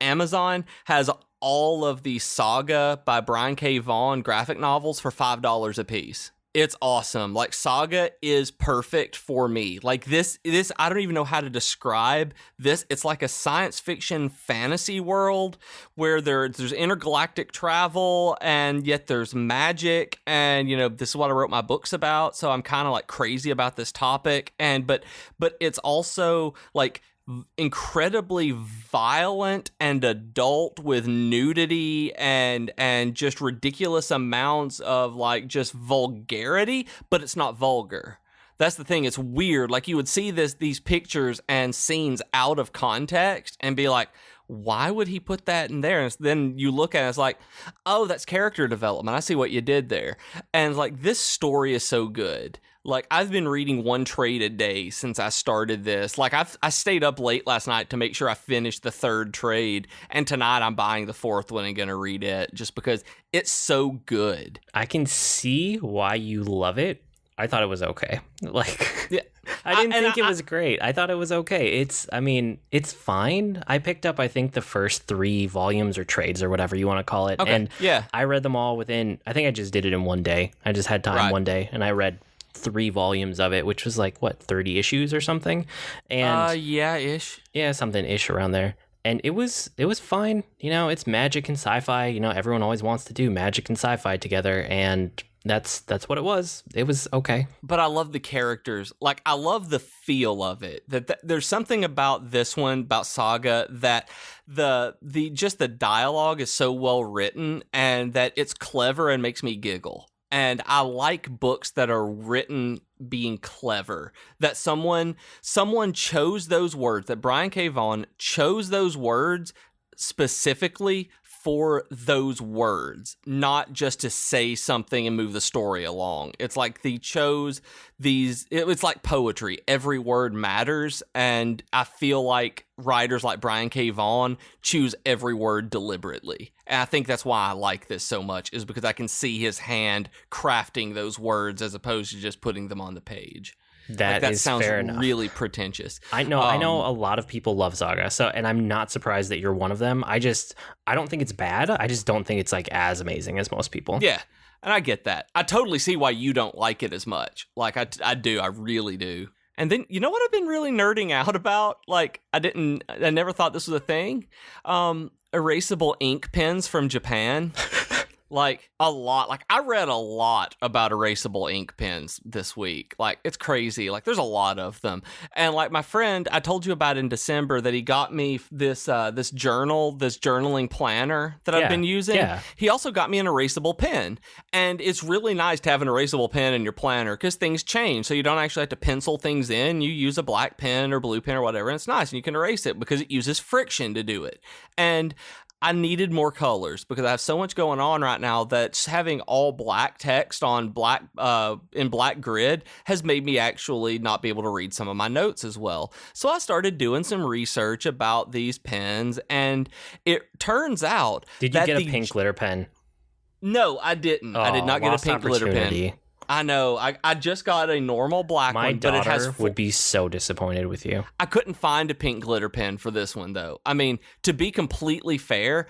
Amazon has all of the Saga by Brian K. Vaughan graphic novels for $5 a piece. It's awesome. Like, Saga is perfect for me. Like, this I don't even know how to describe this. It's like a science fiction fantasy world where there's intergalactic travel, and yet there's magic, and this is what I wrote my books about, so I'm kind of like crazy about this topic. And but it's also like incredibly violent and adult, with nudity and just ridiculous amounts of like just vulgarity, but it's not vulgar. That's the thing. It's weird. Like, you would see these pictures and scenes out of context and be like, why would he put that in there? And then you look at it, it's like, oh, that's character development. I see what you did there. And like, this story is so good. Like, I've been reading one trade a day since I started this. Like, I stayed up late last night to make sure I finished the third trade, and tonight I'm buying the fourth one and gonna read it just because it's so good. I can see why you love it. I thought it was okay. Like, yeah. I didn't think it was great. I thought it was okay. It's fine. I picked up, I think, the first 3 volumes or trades or whatever you want to call it. Okay. And yeah, I read them all within, I think I just did it in one day. I just had time one day, and I read 3 volumes of it, which was like, 30 issues or something? And yeah-ish. Yeah, something-ish around there. And it was fine. It's magic and sci-fi. Everyone always wants to do magic and sci-fi together, and that's what it was. It was okay. But I love the characters. Like, I love the feel of it. That there's something about this one, about Saga, that the dialogue is so well written, and that it's clever and makes me giggle. And I like books that are written being clever, that someone chose those words, that Brian K. Vaughan chose those words specifically for those words, not just to say something and move the story along. It's like they chose these, it's like poetry. Every word matters, and I feel like writers like Brian K. Vaughan choose every word deliberately. And I think that's why I like this so much, is because I can see his hand crafting those words as opposed to just putting them on the page. That is sounds fair enough. Really pretentious. I know a lot of people love Saga, and I'm not surprised that you're one of them. I don't think it's bad. I just don't think it's like as amazing as most people. Yeah, and I get that. I totally see why you don't like it as much. Like, I do. I really do. And then, you know what I've been really nerding out about? Like, I never thought this was a thing. Erasable ink pens from Japan. Like, a lot. Like, I read a lot about erasable ink pens this week. Like, it's crazy. Like, there's a lot of them. And like, my friend, I told you about in December that he got me this journaling planner that I've been using. Yeah. He also got me an erasable pen. And it's really nice to have an erasable pen in your planner because things change. So you don't actually have to pencil things in. You use a black pen or blue pen or whatever, and it's nice. And you can erase it because it uses friction to do it. And I needed more colors because I have so much going on right now that having all black text on black in black grid has made me actually not be able to read some of my notes as well. So I started doing some research about these pens, and it turns out Did you get a pink glitter pen? No, I didn't. I did not get a pink glitter pen. I know. I just got a normal black one, but it has... My daughter would be so disappointed with you. I couldn't find a pink glitter pen for this one, though. I mean, to be completely fair,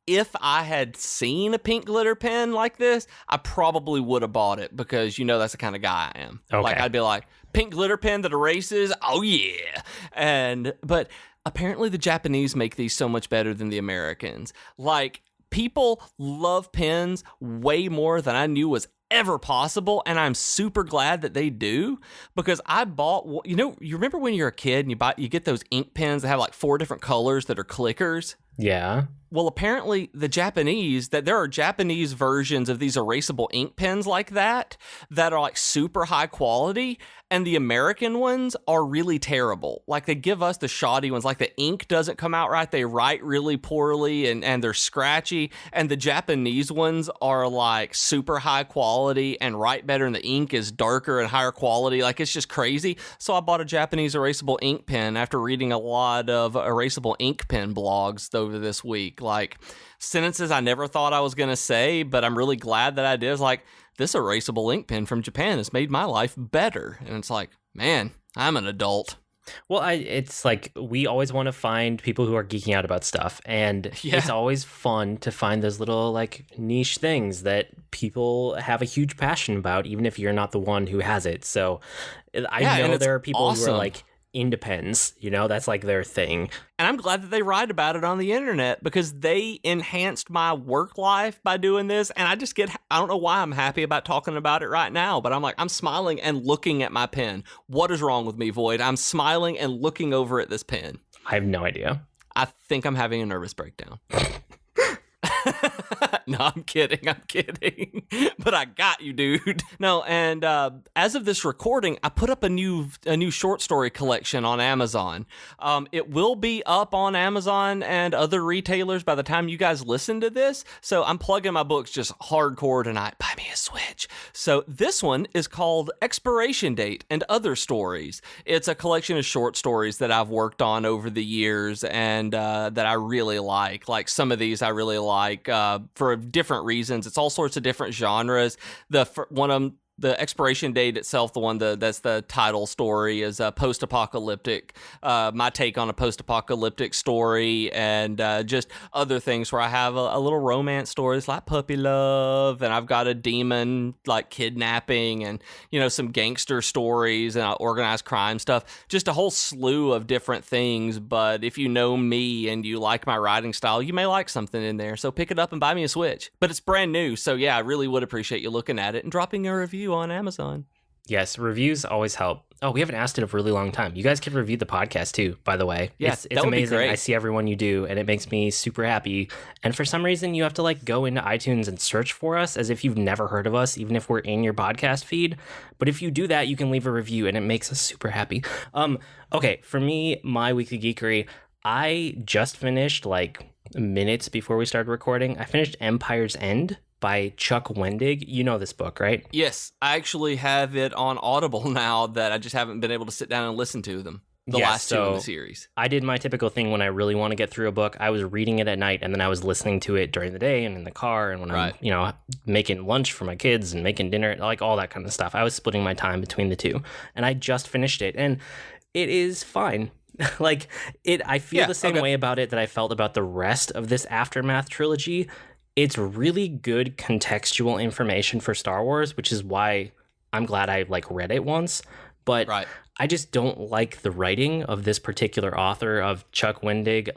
if I had seen a pink glitter pen like this, I probably would have bought it because that's the kind of guy I am. Okay. Like I'd be like, pink glitter pen that erases, oh yeah. But apparently the Japanese make these so much better than the Americans. Like, people love pens way more than I knew was ever possible, and I'm super glad that they do, because I bought, you remember when you're a kid and you get those ink pens that have like 4 different colors that are clickers? Yeah. Well, apparently there are Japanese versions of these erasable ink pens like that are like super high quality, and the American ones are really terrible. Like, they give us the shoddy ones, like the ink doesn't come out right, they write really poorly, and they're scratchy, and the Japanese ones are like super high quality and write better, and the ink is darker and higher quality. Like, it's just crazy. So I bought a Japanese erasable ink pen after reading a lot of erasable ink pen blogs over this week. Like, sentences I never thought I was going to say, but I'm really glad that I did. It's like, this erasable ink pen from Japan has made my life better. And it's like, man, I'm an adult. Well, it's like, we always want to find people who are geeking out about stuff, and it's always fun to find those little like niche things that people have a huge passion about, even if you're not the one who has it. So I know there are people who are like into pens, that's like their thing. And I'm glad that they write about it on the internet, because they enhanced my work life by doing this. And I don't know why I'm happy about talking about it right now, but I'm smiling and looking at my pen. What is wrong with me, Void? I'm smiling and looking over at this pen. I have no idea. I think I'm having a nervous breakdown. No, I'm kidding. But I got you, dude. No, and as of this recording, I put up a new short story collection on Amazon. It will be up on Amazon and other retailers by the time you guys listen to this. So I'm plugging my books just hardcore tonight. Buy me a Switch. So this one is called Expiration Date and Other Stories. It's a collection of short stories that I've worked on over the years, and that I really like. Like, some of these I really like for different reasons. It's all sorts of different genres. The expiration date itself, that's the title story, is a post-apocalyptic, my take on a post-apocalyptic story, and just other things where I have a little romance stories like puppy love, and I've got a demon like kidnapping, and some gangster stories and organized crime stuff. Just a whole slew of different things. But if you know me and you like my writing style, you may like something in there. So pick it up and buy me a Switch. But it's brand new, so yeah, I really would appreciate you looking at it and dropping a review on Amazon. Yes, reviews always help. Oh, we haven't asked in a really long time. You guys can review the podcast too, by the way. Yeah, it's amazing. I see everyone you do, and it makes me super happy. And for some reason, you have to like go into iTunes and search for us as if you've never heard of us, even if we're in your podcast feed. But if you do that, you can leave a review, and it makes us super happy. Okay, for me, my weekly geekery, I just finished like minutes before we started recording. I finished Empire's End by Chuck Wendig. You know this book, right? Yes, I actually have it on Audible now, that I just haven't been able to sit down and listen to them. The last two in the series. I did my typical thing when I really want to get through a book. I was reading it at night, and then I was listening to it during the day and in the car, and when I'm, making lunch for my kids and making dinner, like all that kind of stuff. I was splitting my time between the two, and I just finished it, and it is fine. I feel the same way about it that I felt about the rest of this Aftermath trilogy. It's really good contextual information for Star Wars, which is why I'm glad I read it once. But I just don't like the writing of this particular author, of Chuck Wendig.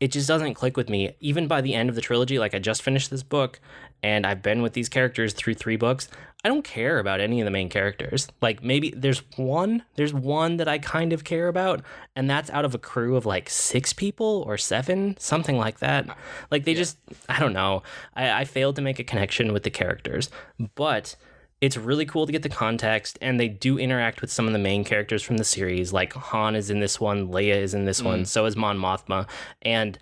It just doesn't click with me. Even by the end of the trilogy, I just finished this book, and I've been with these characters through 3 books. I don't care about any of the main characters. Maybe there's one that I kind of care about, and that's out of a crew of 6 people or 7, something like that. Just, I don't know. I failed to make a connection with the characters, but it's really cool to get the context, and they do interact with some of the main characters from the series. Han is in this one, Leia is in this one, so is Mon Mothma, and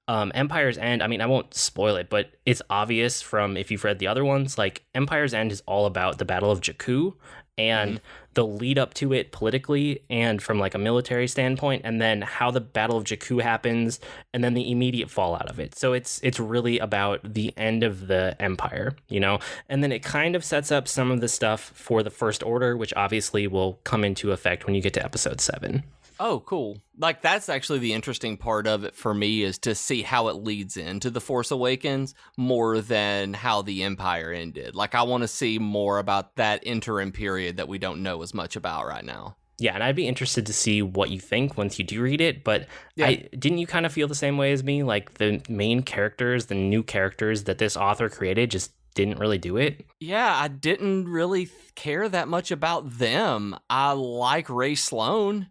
Empire's End, I won't spoil it, but it's obvious from if you've read the other ones, Empire's End is all about the Battle of Jakku and the lead up to it politically and from a military standpoint, and then how the Battle of Jakku happens, and then the immediate fallout of it. So it's really about the end of the Empire, and then it kind of sets up some of the stuff for the First Order, which obviously will come into effect when you get to episode 7. Oh, cool. Like, that's actually the interesting part of it for me, is to see how it leads into The Force Awakens more than how the Empire ended. Like, I want to see more about that interim period that we don't know as much about right now. Yeah, and I'd be interested to see what you think once you do read it, but Yeah. didn't you kind of feel the same way as me? Like, the main characters, the new characters that this author created just didn't really do it? Yeah, I didn't really care that much about them. I like Ray Sloan,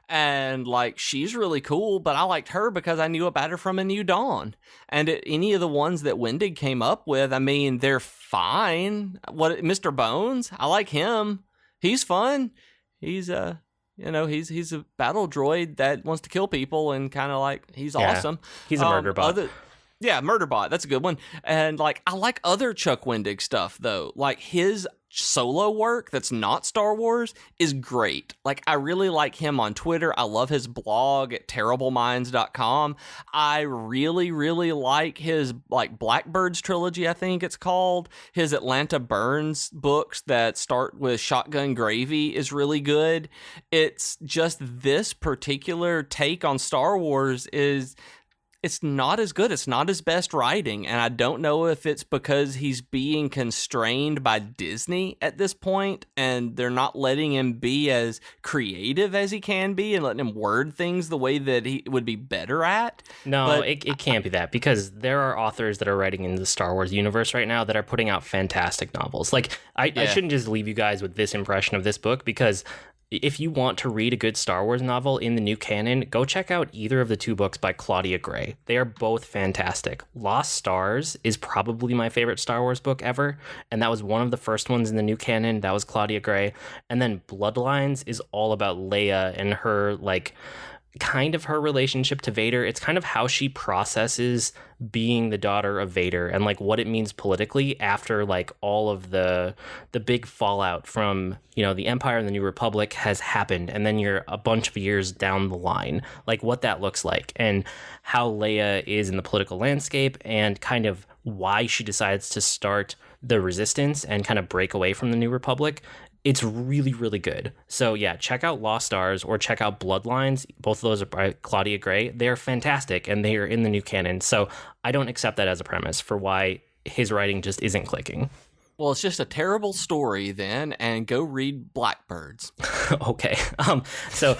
and like, she's really cool, but I liked her because I knew about her from A New Dawn. And any of the ones that Wendig came up with, I mean, they're fine. Mr. Bones, I like him. He's fun. He's he's a battle droid that wants to kill people, and kind of like, he's awesome. He's a murder bot. Yeah, Murderbot. That's a good one. And like, I like other Chuck Wendig stuff though. Like, his solo work that's not Star Wars is great. Like, I really like him on Twitter. I love his blog at terribleminds.com. I really, really like his like Blackbirds trilogy, I think it's called. His Atlanta Burns books that start with Shotgun Gravy is really good. It's just this particular take on Star Wars it's not as good. It's not his best writing. And I don't know if it's because he's being constrained by Disney at this point, and they're not letting him be as creative as he can be and letting him word things the way that he would be better at. No, but it can't be that, because there are authors that are writing in the Star Wars universe right now that are putting out fantastic novels. Like, I shouldn't just leave you guys with this impression of this book, because if you want to read a good Star Wars novel in the new canon, go check out either of the two books by Claudia Gray. They are both fantastic. Lost Stars is probably my favorite Star Wars book ever, and that was one of the first ones in the new canon. That was Claudia Gray. And then Bloodlines is all about Leia and her, like, kind of her relationship to Vader. It's kind of how she processes being the daughter of Vader, and like what it means politically after like all of the big fallout from, you know, the Empire and the New Republic has happened, and then you're a bunch of years down the line, like what that looks like, and how Leia is in the political landscape, and kind of why she decides to start the Resistance and kind of break away from the New Republic. It's really, really good. So yeah, check out Lost Stars or check out Bloodlines. Both of those are by Claudia Gray. They're fantastic, and they are in the new canon. So I don't accept that as a premise for why his writing just isn't clicking. Well, it's just a terrible story then, and go read Blackbirds. Okay. So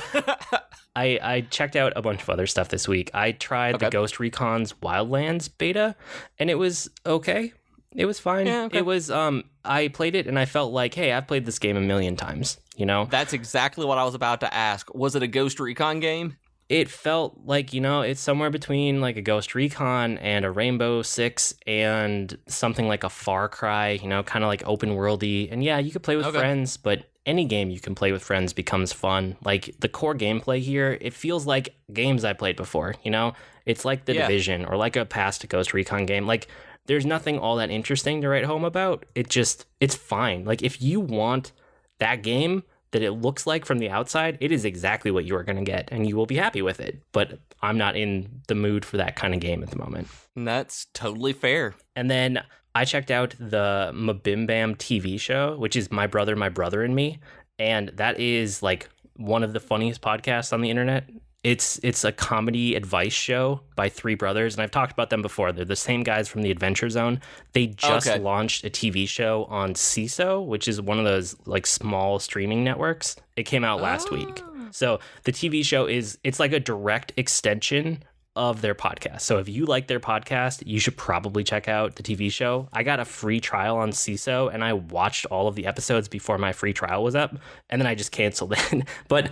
I checked out a bunch of other stuff this week. I tried the Ghost Recon's Wildlands beta, and it was okay. It was fine. Yeah, okay. It was, I played it and I felt like, hey, I've played this game a million times, you know? That's exactly what I was about to ask. Was it a Ghost Recon game? It felt like, you know, it's somewhere between like a Ghost Recon and a Rainbow Six and something like a Far Cry, you know, kind of like open worldy. And yeah, you could play with friends, but any game you can play with friends becomes fun. Like the core gameplay here, it feels like games I played before, you know? It's like The Division or like a past Ghost Recon game. Like, there's nothing all that interesting to write home about. It's fine. Like, if you want that game that it looks like from the outside, it is exactly what you are going to get, and you will be happy with it. But I'm not in the mood for that kind of game at the moment. And that's totally fair. And then I checked out the Mabim Bam TV show, which is My Brother, and Me. And that is like one of the funniest podcasts on the internet. It's a comedy advice show by three brothers, and I've talked about them before. They're the same guys from the Adventure Zone. They just launched a TV show on CISO, which is one of those like small streaming networks. It came out last week. So the TV show it's like a direct extension of their podcast. So if you like their podcast, you should probably check out the TV show. I got a free trial on CISO, and I watched all of the episodes before my free trial was up, and then I just canceled it. But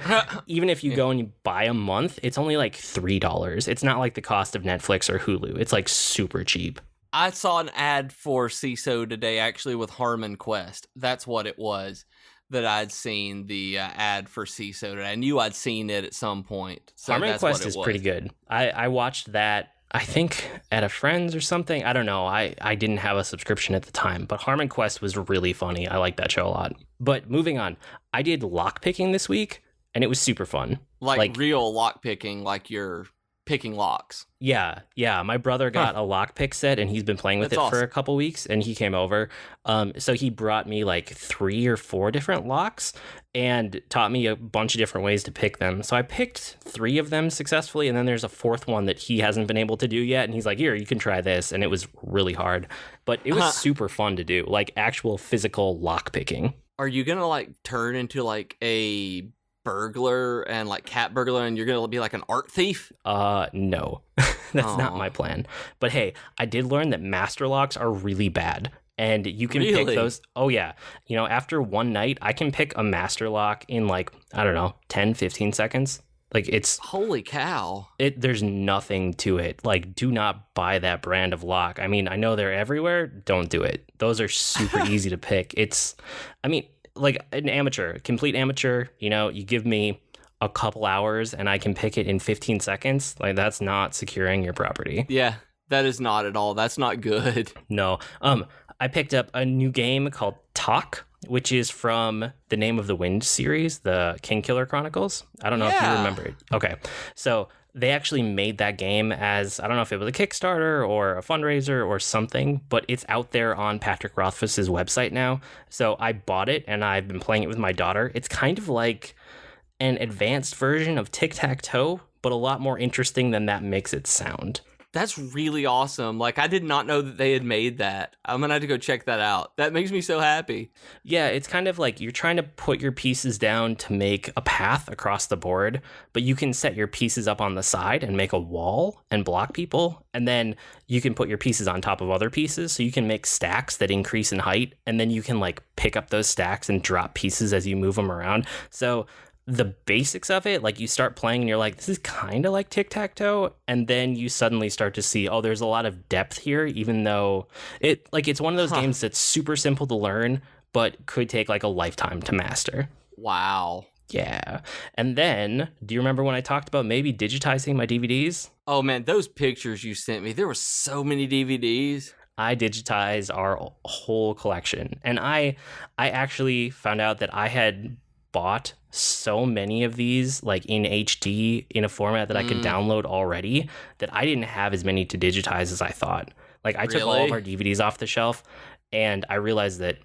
even if you go and you buy a month, it's only like $3. It's not like the cost of Netflix or Hulu. It's like super cheap. I saw an ad for CISO today, actually, with Harmon Quest. That's what it was that I'd seen the ad for CISO today. I knew I'd seen it at some point. So Harmon Quest is pretty good. I watched that, I think, at a friend's or something. I don't know. I didn't have a subscription at the time, but Harmon Quest was really funny. I like that show a lot. But moving on, I did lockpicking this week, and it was super fun. Like real lockpicking, like you're picking locks. Yeah. My brother got a lockpick set, and he's been playing with That's it for awesome. a couple weeks, and he came over. So he brought me like 3 or 4 different locks and taught me a bunch of different ways to pick them. So I picked 3 of them successfully, and then there's a 4th one that he hasn't been able to do yet, and he's like, here, you can try this. And it was really hard, but it was super fun to do, like actual physical lock picking. Are you gonna like turn into like a burglar and like cat burglar, and you're gonna be like an art thief? No. That's not my plan. But hey, I did learn that master locks are really bad. And you can pick those. Oh, yeah. After one night, I can pick a master lock in like, I don't know, 10, 15 seconds. Like it's... Holy cow. There's nothing to it. Like, do not buy that brand of lock. I mean, I know they're everywhere. Don't do it. Those are super easy to pick. Like an amateur, complete amateur, you give me a couple hours and I can pick it in 15 seconds. Like, that's not securing your property. Yeah, that is not at all. That's not good. No. I picked up a new game called Talk, which is from the Name of the Wind series, the King Killer Chronicles. I don't know if you remember it. Okay. So they actually made that game as, I don't know if it was a Kickstarter or a fundraiser or something, but it's out there on Patrick Rothfuss's website now. So I bought it and I've been playing it with my daughter. It's kind of like an advanced version of tic-tac-toe, but a lot more interesting than that makes it sound. That's really awesome. Like, I did not know that they had made that. I'm gonna have to go check that out. That makes me so happy. Yeah, it's kind of like you're trying to put your pieces down to make a path across the board, but you can set your pieces up on the side and make a wall and block people, and then you can put your pieces on top of other pieces, so you can make stacks that increase in height, and then you can like pick up those stacks and drop pieces as you move them around. So the basics of it, like you start playing and you're like, this is kind of like tic-tac-toe, and then you suddenly start to see, oh, there's a lot of depth here, even though it's one of those games that's super simple to learn, but could take like a lifetime to master. Wow. Yeah. And then, do you remember when I talked about maybe digitizing my DVDs? Oh man, those pictures you sent me, there were so many DVDs. I digitized our whole collection, and I actually found out that I had bought so many of these like in HD in a format that I could download already that I didn't have as many to digitize as I thought. Like I took all of our DVDs off the shelf, and I realized that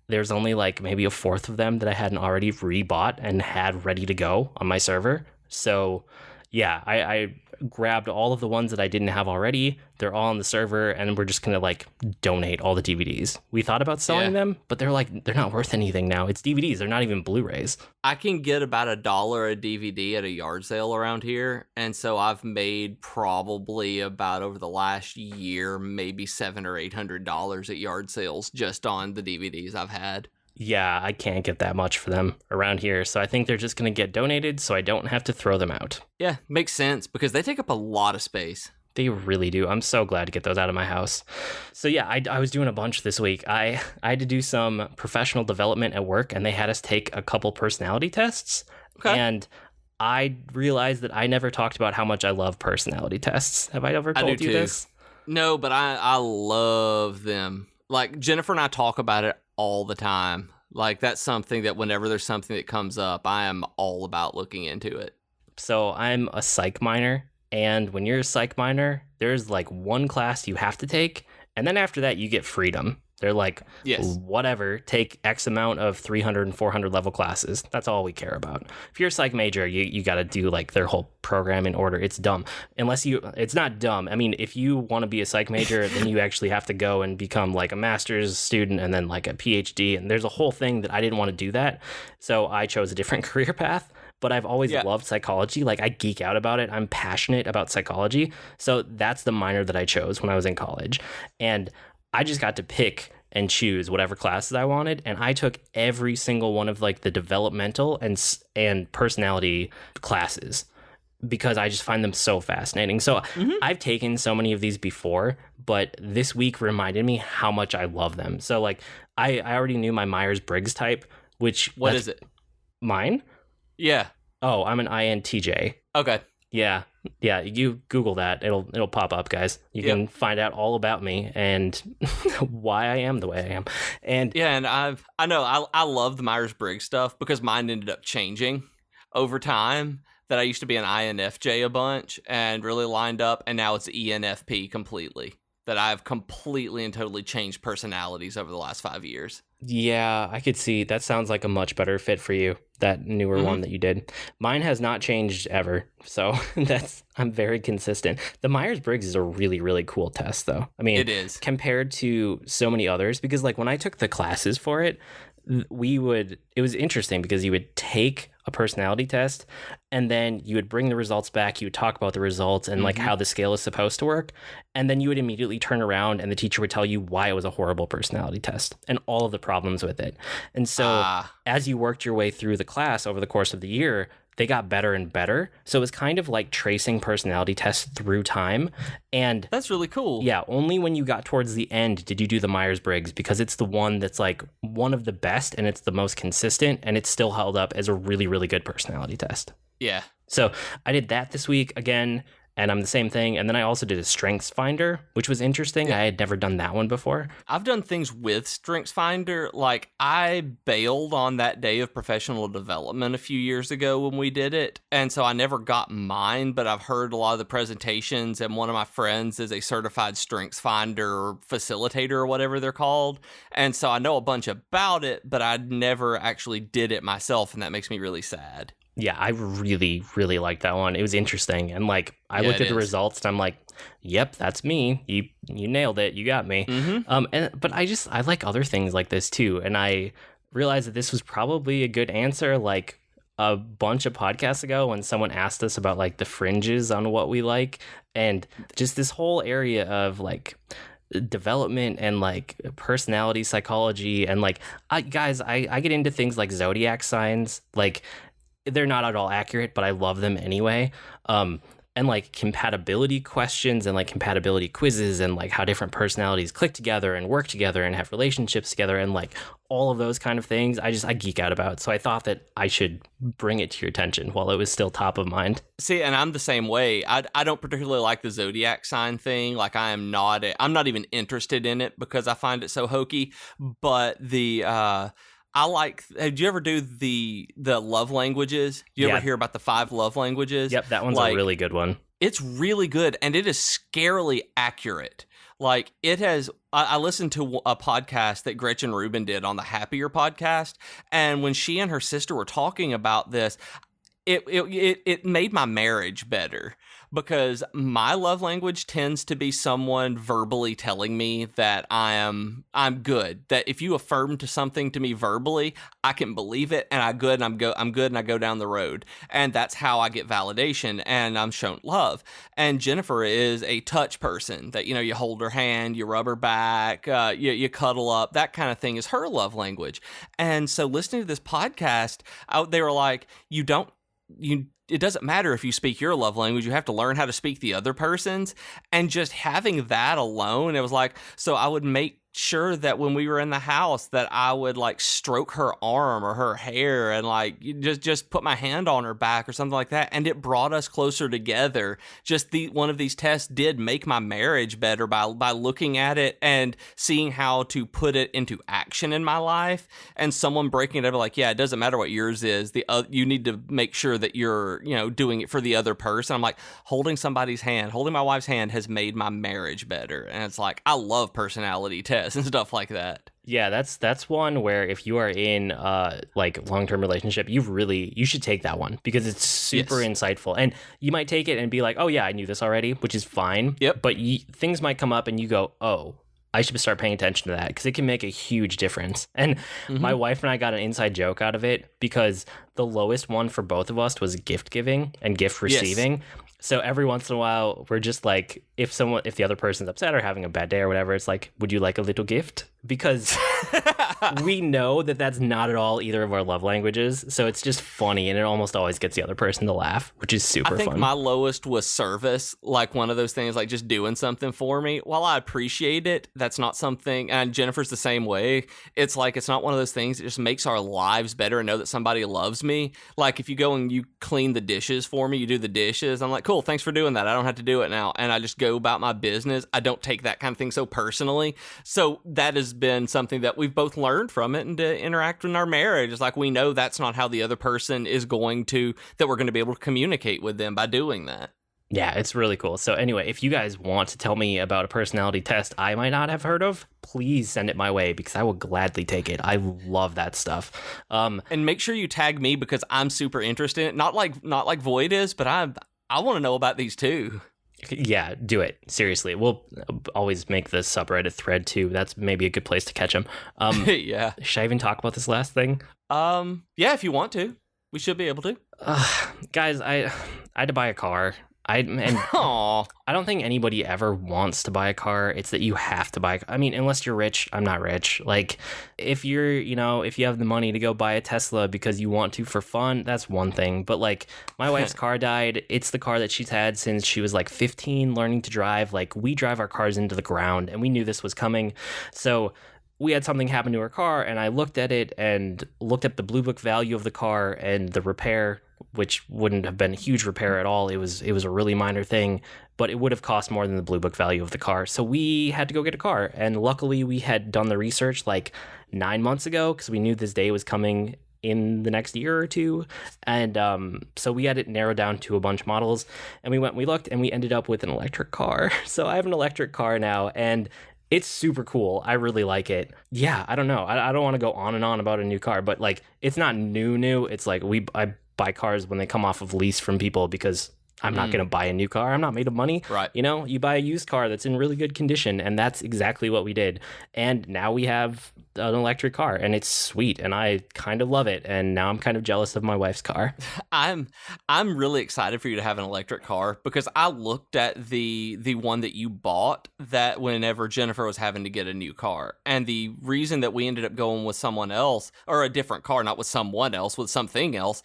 there's only like maybe a fourth of them that I hadn't already rebought and had ready to go on my server. So yeah, I grabbed all of the ones that I didn't have already. They're all on the server, and we're just gonna like donate all the DVDs. We thought about selling them, but they're not worth anything now. It's DVDs. They're not even Blu-rays. I can get about $1 a DVD at a yard sale around here, and so I've made probably about over the last year maybe $700 or $800 at yard sales just on the DVDs I've had. Yeah, I can't get that much for them around here, so I think they're just going to get donated so I don't have to throw them out. Yeah, makes sense, because they take up a lot of space. They really do. I'm so glad to get those out of my house. So yeah, I was doing a bunch this week. I had to do some professional development at work, and they had us take a couple personality tests. Okay. And I realized that I never talked about how much I love personality tests. Have I ever told you this? No, but I love them. Like, Jennifer and I talk about it all the time. Like, that's something that whenever there's something that comes up, I am all about looking into it. So I'm a psych minor, and when you're a psych minor, there's like one class you have to take, and then after that you get freedom. They're like, whatever, take X amount of 300 and 400 level classes. That's all we care about. If you're a psych major, you got to do like their whole program in order. It's dumb. It's not dumb. I mean, if you want to be a psych major, then you actually have to go and become like a master's student and then like a PhD. And there's a whole thing that I didn't want to do that. So I chose a different career path. But I've always loved psychology. Like, I geek out about it. I'm passionate about psychology. So that's the minor that I chose when I was in college. And I just got to pick and choose whatever classes I wanted, and I took every single one of like the developmental and personality classes because I just find them so fascinating. So I've taken so many of these before, but this week reminded me how much I love them. So like I already knew my Myers-Briggs type, which what is it? Mine? Yeah. Oh, I'm an INTJ. Okay. Yeah, you Google that. It'll pop up, guys. You can find out all about me and why I am the way I am. And yeah, and I know I love the Myers-Briggs stuff because mine ended up changing. over time that I used to be an INFJ a bunch and really lined up, and now it's ENFP completely. That I've completely and totally changed personalities over the last 5 years. Yeah, I could see. That sounds like a much better fit for you, that newer one that you did. Mine has not changed ever, so I'm very consistent. The Myers-Briggs is a really, really cool test, though. I mean, it is. Compared to so many others, because like when I took the classes for it, it was interesting because you would take a personality test and then you would bring the results back. You would talk about the results and like how the scale is supposed to work. And then you would immediately turn around and the teacher would tell you why it was a horrible personality test and all of the problems with it. And so as you worked your way through the class over the course of the year, they got better and better. So it was kind of like tracing personality tests through time. And that's really cool. Yeah, only when you got towards the end did you do the Myers-Briggs, because it's the one that's like one of the best and it's the most consistent and it's still held up as a really, really good personality test. Yeah. So I did that this week again, and I'm the same thing. And then I also did a Strengths Finder, which was interesting. Yeah. I had never done that one before. I've done things with Strengths Finder. Like, I bailed on that day of professional development a few years ago when we did it. And so I never got mine, but I've heard a lot of the presentations, and one of my friends is a certified Strengths Finder facilitator or whatever they're called. And so I know a bunch about it, but I never actually did it myself, and that makes me really sad. Yeah, I really, really liked that one. It was interesting. And like, I looked at the results and I'm like, yep, that's me. You nailed it. You got me. But I like other things like this too. And I realized that this was probably a good answer. Like a bunch of podcasts ago when someone asked us about like the fringes on what we like, and just this whole area of like development and like personality psychology. And like, I get into things like zodiac signs. Like, they're not at all accurate, but I love them anyway. And like compatibility questions and like compatibility quizzes and like how different personalities click together and work together and have relationships together and like all of those kind of things I geek out about. So I thought that I should bring it to your attention while it was still top of mind. See, and I'm the same way. I don't particularly like the zodiac sign thing. Like, I'm not even interested in it because I find it so hokey. But did you ever do the love languages? You ever hear about the 5 love languages? Yep, that one's a really good one. It's really good, and it is scarily accurate. Like, I listened to a podcast that Gretchen Rubin did on the Happier podcast, and when she and her sister were talking about this, it made my marriage better. Because my love language tends to be someone verbally telling me that I'm good. That if you affirm to something to me verbally, I can believe it, and I'm good, and I go down the road. And that's how I get validation, and I'm shown love. And Jennifer is a touch person. That, you hold her hand, you rub her back, you cuddle up. That kind of thing is her love language. And so listening to this podcast, they were like, it doesn't matter if you speak your love language, you have to learn how to speak the other person's. And just having that alone, it was like, so I would make sure that when we were in the house that I would like stroke her arm or her hair and like just put my hand on her back or something like that, and it brought us closer together. Just one of these tests did make my marriage better by looking at it and seeing how to put it into action in my life. And someone breaking it up like, yeah, it doesn't matter what yours is, you need to make sure that you're doing it for the other person. I'm like, holding my wife's hand has made my marriage better. And it's like, I love personality tests and stuff like that. Yeah, that's one where if you are in like long-term relationship, you should take that one because it's super insightful. And you might take it and be like, oh yeah, I knew this already, which is fine. Yep. But things might come up and you go, oh, I should start paying attention to that because it can make a huge difference. And my wife and I got an inside joke out of it because the lowest one for both of us was gift giving and gift receiving. Yes. So every once in a while, we're just like, if the other person's upset or having a bad day or whatever, it's like, would you like a little gift? Because we know that that's not at all either of our love languages. So it's just funny, and it almost always gets the other person to laugh, which is super fun. I think my lowest was service, like one of those things, like just doing something for me. While I appreciate it, that's not something, and Jennifer's the same way. It's like, it's not one of those things that just makes our lives better and know that somebody loves me. Like if you go and you clean the dishes for me, you do the dishes, I'm like, cool, thanks for doing that. I don't have to do it now. And I just go about my business. I don't take that kind of thing so personally. So that has been something that we've both learned from it and to interact in our marriage. It's like we know that's not how the other person is going to, that we're going to be able to communicate with them by doing that. Yeah, it's really cool. So anyway, if you guys want to tell me about a personality test I might not have heard of, please send it my way because I will gladly take it. I love that stuff. And make sure you tag me because I'm super interested in it. Not like Void is, but I want to know about these too. Yeah, do it. Seriously. We'll always make the subreddit thread too. That's maybe a good place to catch them. Yeah. Should I even talk about this last thing? Yeah, if you want to. We should be able to. Guys, I had to buy a car. I don't think anybody ever wants to buy a car. It's that you have to buy. I mean, unless you're rich. I'm not rich. Like, if you're, if you have the money to go buy a Tesla because you want to for fun, that's one thing. But like, my wife's car died. It's the car that she's had since she was like 15, learning to drive. Like, we drive our cars into the ground, and we knew this was coming. So we had something happen to her car, and I looked at it and looked at the Blue Book value of the car and the repair, which wouldn't have been a huge repair at all. It was a really minor thing, but it would have cost more than the Blue Book value of the car. So we had to go get a car. And luckily we had done the research like 9 months ago because we knew this day was coming in the next year or two. And so we had it narrowed down to a bunch of models. And we looked, and we ended up with an electric car. So I have an electric car now, and it's super cool. I really like it. Yeah, I don't know. I don't want to go on and on about a new car, but like, it's not new. It's like I buy cars when they come off of lease from people because I'm not going to buy a new car. I'm not made of money. Right. You buy a used car that's in really good condition, and that's exactly what we did. And now we have an electric car, and it's sweet, and I kind of love it. And now I'm kind of jealous of my wife's car. I'm really excited for you to have an electric car because I looked at the one that you bought that whenever Jennifer was having to get a new car. And the reason that we ended up going with someone else, or a different car, not with someone else, with something else,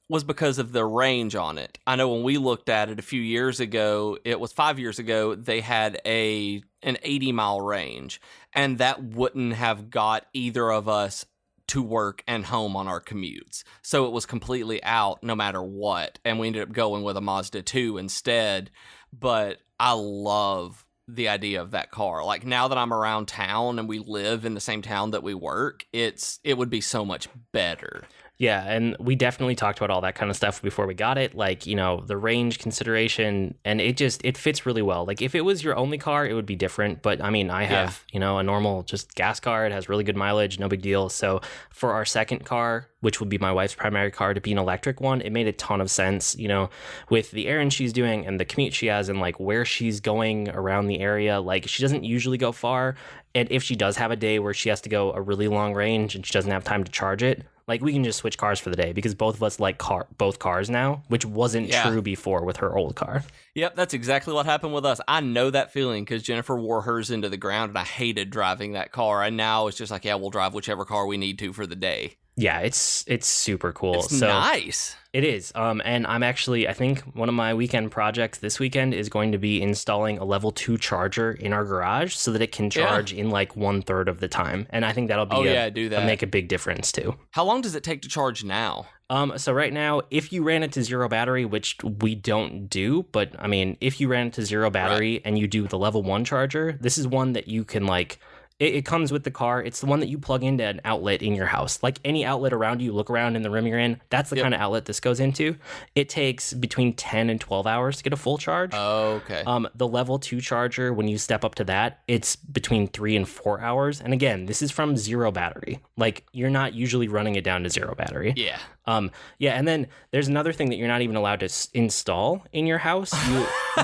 was because of the range on it. I know when we looked at it a few years ago, it was 5 years ago, they had an 80-mile range, and that wouldn't have got either of us to work and home on our commutes. So it was completely out no matter what, and we ended up going with a Mazda 2 instead. But I love the idea of that car. Like, now that I'm around town and we live in the same town that we work, it would be so much better. Yeah, and we definitely talked about all that kind of stuff before we got it, like, the range consideration, and it fits really well. Like, if it was your only car, it would be different, but I mean, I have, a normal just gas car. It has really good mileage, no big deal. So for our second car, which would be my wife's primary car, to be an electric one, it made a ton of sense, with the errands she's doing and the commute she has and like where she's going around the area. Like, she doesn't usually go far, and if she does have a day where she has to go a really long range and she doesn't have time to charge it, like, we can just switch cars for the day because both of us like both cars now, which wasn't true before with her old car. Yep, that's exactly what happened with us. I know that feeling because Jennifer wore hers into the ground, and I hated driving that car. And now it's just like, yeah, we'll drive whichever car we need to for the day. Yeah, it's super cool. It's nice. It is. And I'm actually, I think one of my weekend projects this weekend is going to be installing a level 2 charger in our garage so that it can charge in like 1/3 of the time. And I think that'll be make a big difference too. How long does it take to charge now? So right now, if you ran it to zero battery, which we don't do, but I mean, if you ran it to zero battery and you do the level 1 charger, this is one that you can like, it comes with the car. It's the one that you plug into an outlet in your house. Like any outlet around you, look around in the room you're in, that's the kind of outlet this goes into. It takes between 10 and 12 hours to get a full charge. Oh, okay. The level 2 charger, when you step up to that, it's between 3 and 4 hours. And again, this is from zero battery. Like, you're not usually running it down to zero battery. Yeah. And then there's another thing that you're not even allowed to install in your house.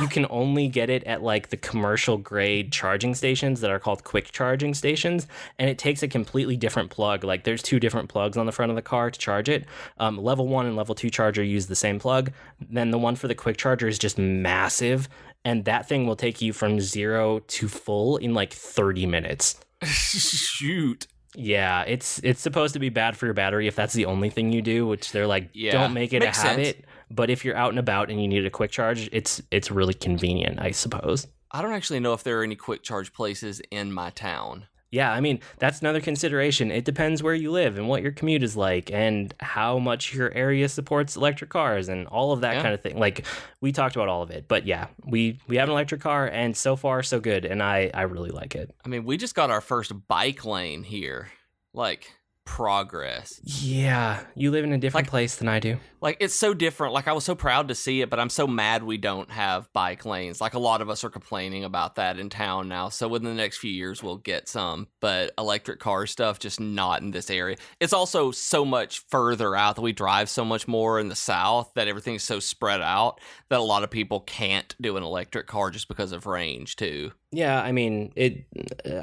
You can only get it at like the commercial grade charging stations that are called quick charging stations, and it takes a completely different plug. Like, there's 2 different plugs on the front of the car to charge it. Level 1 and level 2 charger use the same plug. Then the one for the quick charger is just massive, and that thing will take you from 0 to full in like 30 minutes. Shoot. Yeah, it's supposed to be bad for your battery if that's the only thing you do, which they're like, don't make it a habit. But if you're out and about and you need a quick charge, it's really convenient, I suppose. I don't actually know if there are any quick charge places in my town. Yeah, I mean, that's another consideration. It depends where you live and what your commute is like and how much your area supports electric cars and all of that kind of thing. Like, we talked about all of it. But yeah, we have an electric car, and so far, so good. And I really like it. I mean, we just got our first bike lane here. Like, progress. Yeah, you live in a different place than I do. Like, it's so different. Like, I was so proud to see it, but I'm so mad we don't have bike lanes. Like, a lot of us are complaining about that in town now. So within the next few years, we'll get some. But electric car stuff, just not in this area. It's also so much further out that we drive so much more in the south that everything's so spread out that a lot of people can't do an electric car just because of range, too. Yeah, I mean,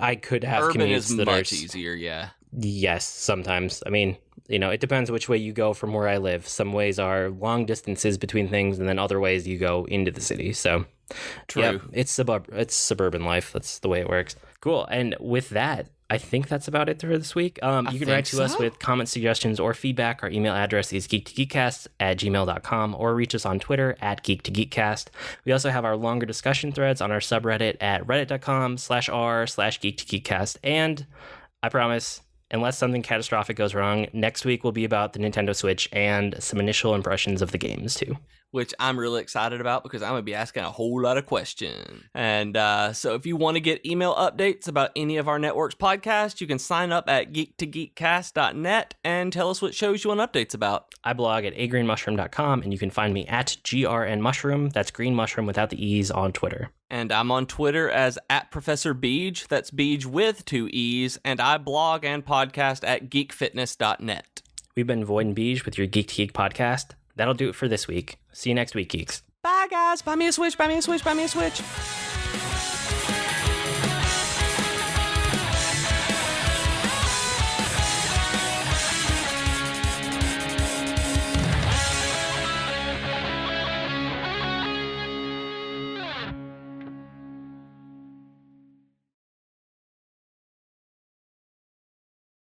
I could have Urban commutes is that much are easier, yeah. Yes, sometimes. I mean, it depends which way you go from where I live. Some ways are long distances between things, and then other ways you go into the city. So, True. Yeah, it's suburban life. That's the way it works. Cool. And with that, I think that's about it for this week. You can write to us with comments, suggestions, or feedback. Our email address is geek2geekcast@gmail.com, or reach us on Twitter @geek2geekcast. We also have our longer discussion threads on our subreddit at reddit.com/r/geek2geekcast. And I promise, unless something catastrophic goes wrong, next week will be about the Nintendo Switch and some initial impressions of the games, too. Which I'm really excited about because I'm going to be asking a whole lot of questions. And so if you want to get email updates about any of our network's podcasts, you can sign up at geek2geekcast.net and tell us what shows you want updates about. I blog at agreenmushroom.com, and you can find me at grnmushroom. That's green mushroom without the E's on Twitter. And I'm on Twitter as @Professor Beej. That's Beej with 2 E's. And I blog and podcast at geekfitness.net. We've been Void and Beej with your Geek to Geek podcast. That'll do it for this week. See you next week, geeks. Bye, guys. Buy me a Switch, buy me a Switch, buy me a Switch.